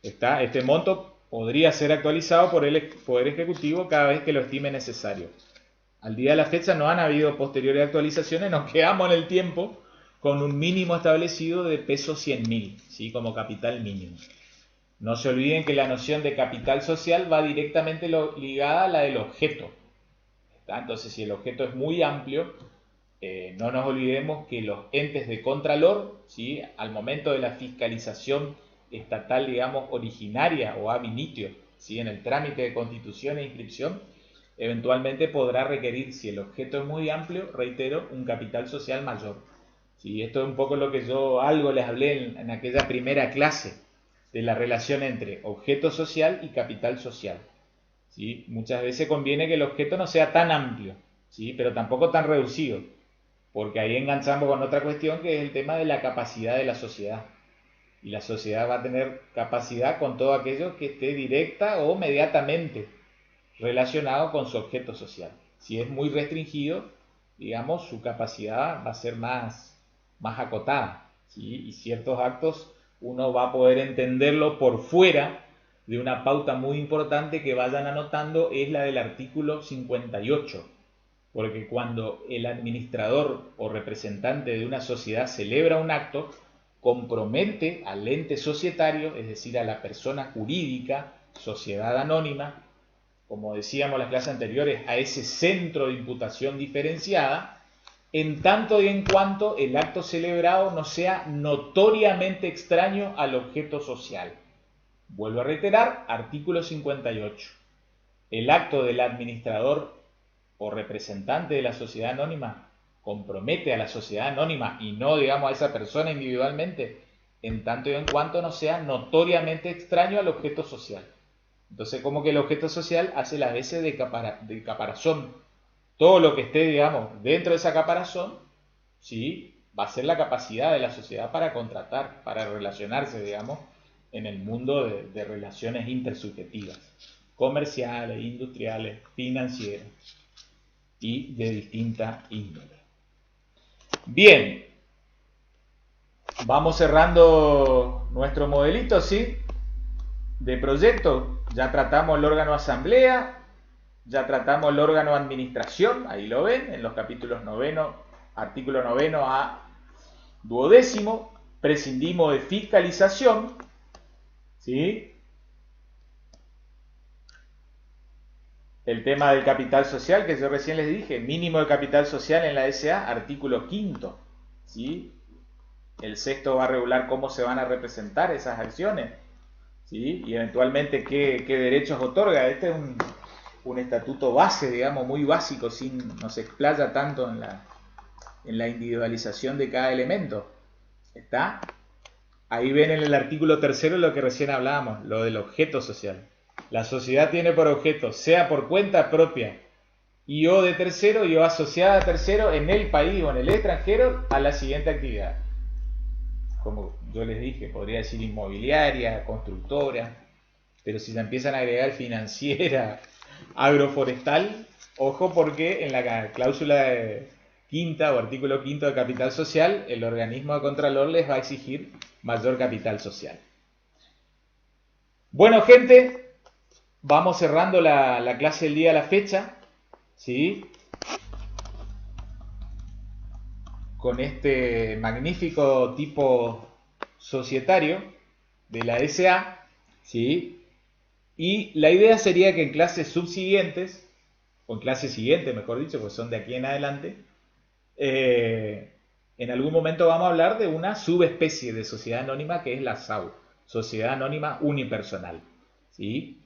Este monto podría ser actualizado por el Poder Ejecutivo cada vez que lo estime necesario. Al día de la fecha no han habido posteriores actualizaciones, nos quedamos en el tiempo con un mínimo establecido de pesos 100.000, ¿sí? Como capital mínimo. No se olviden que la noción de capital social va directamente ligada a la del objeto. ¿Está? Entonces, si el objeto es muy amplio, no nos olvidemos que los entes de contralor, ¿sí?, al momento de la fiscalización estatal, digamos, originaria o ab initio, ¿sí?, en el trámite de constitución e inscripción, eventualmente podrá requerir, si el objeto es muy amplio, reitero, un capital social mayor. ¿Sí? Esto es un poco lo que yo algo les hablé en aquella primera clase de la relación entre objeto social y capital social. ¿Sí? Muchas veces conviene que el objeto no sea tan amplio, ¿sí?, pero tampoco tan reducido, porque ahí enganchamos con otra cuestión que es el tema de la capacidad de la sociedad. Y la sociedad va a tener capacidad con todo aquello que esté directa o mediatamente relacionado con su objeto social. Si es muy restringido, digamos, su capacidad va a ser más acotada, ¿sí? Y ciertos actos uno va a poder entenderlo por fuera de una pauta muy importante que vayan anotando, es la del artículo 58. Porque cuando el administrador o representante de una sociedad celebra un acto, compromete al ente societario, es decir, a la persona jurídica, sociedad anónima, como decíamos en las clases anteriores, a ese centro de imputación diferenciada, en tanto y en cuanto el acto celebrado no sea notoriamente extraño al objeto social. Vuelvo a reiterar, artículo 58. El acto del administrador o representante de la sociedad anónima compromete a la sociedad anónima y no, digamos, a esa persona individualmente, en tanto y en cuanto no sea notoriamente extraño al objeto social. Entonces, como que el objeto social hace las veces de caparazón. Todo lo que esté, digamos, dentro de esa caparazón, ¿sí?, va a ser la capacidad de la sociedad para contratar, para relacionarse, digamos, en el mundo de relaciones intersubjetivas, comerciales, industriales, financieras y de distinta índole. Bien, vamos cerrando nuestro modelito, ¿sí?, de proyecto. Ya tratamos el órgano asamblea, ya tratamos el órgano administración, ahí lo ven, en los capítulos 9, artículo 9 a 12, prescindimos de fiscalización, ¿sí? El tema del capital social, que yo recién les dije, mínimo de capital social en la SA, artículo 5, ¿sí? El sexto va a regular cómo se van a representar esas acciones, ¿sí?, y eventualmente qué derechos otorga. Este es un estatuto base, digamos, muy básico, no se explaya tanto en la individualización de cada elemento. ¿Está? Ahí ven en el artículo 3 lo que recién hablábamos, lo del objeto social. La sociedad tiene por objeto, sea por cuenta propia y o de tercero y o asociada a tercero en el país o en el extranjero, a la siguiente actividad. Como yo les dije, podría decir inmobiliaria, constructora, pero si se empiezan a agregar financiera, agroforestal, ojo, porque en la cláusula quinta o artículo 5 de capital social, el organismo de contralor les va a exigir mayor capital social. Bueno, gente, vamos cerrando la clase del día a la fecha, ¿sí?, con este magnífico tipo societario de la SA, ¿sí? Y la idea sería que en clases subsiguientes, o en clases siguientes, mejor dicho, pues son de aquí en adelante, en algún momento vamos a hablar de una subespecie de sociedad anónima que es la SAU, Sociedad Anónima Unipersonal, ¿sí?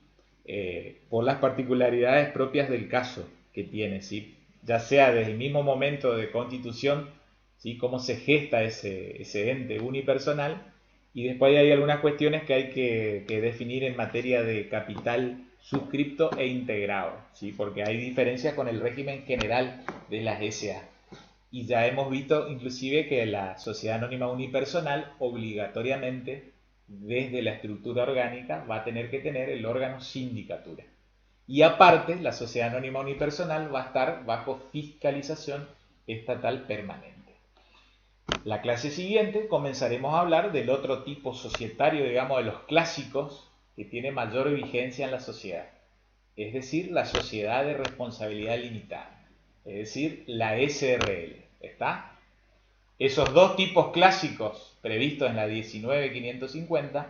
Por las particularidades propias del caso que tiene, ¿sí?, ya sea desde el mismo momento de constitución, ¿sí?, cómo se gesta ese ente unipersonal, y después hay algunas cuestiones que hay que definir en materia de capital suscripto e integrado, ¿sí?, porque hay diferencias con el régimen general de las SA. Y ya hemos visto inclusive que la sociedad anónima unipersonal obligatoriamente desde la estructura orgánica va a tener que tener el órgano sindicatura. Y aparte, la sociedad anónima unipersonal va a estar bajo fiscalización estatal permanente. La clase siguiente comenzaremos a hablar del otro tipo societario, digamos, de los clásicos, que tiene mayor vigencia en la sociedad. Es decir, la sociedad de responsabilidad limitada. Es decir, la SRL. ¿Está? Esos dos tipos clásicos previstos en la 19.550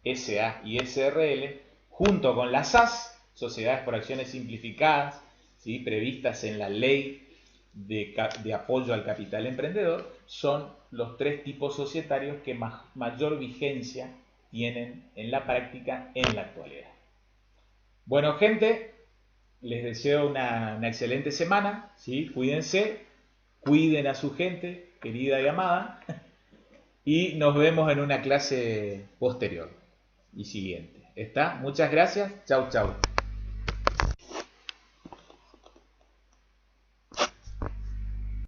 SA y SRL, junto con las SAS, Sociedades por Acciones Simplificadas, ¿sí?, previstas en la Ley de Apoyo al Capital Emprendedor, son los tres tipos societarios que mayor vigencia tienen en la práctica en la actualidad. Bueno, gente, les deseo una excelente semana, ¿sí? Cuídense, cuiden a su gente, querida y amada, y nos vemos en una clase posterior y siguiente. ¿Está? Muchas gracias. Chau, chau.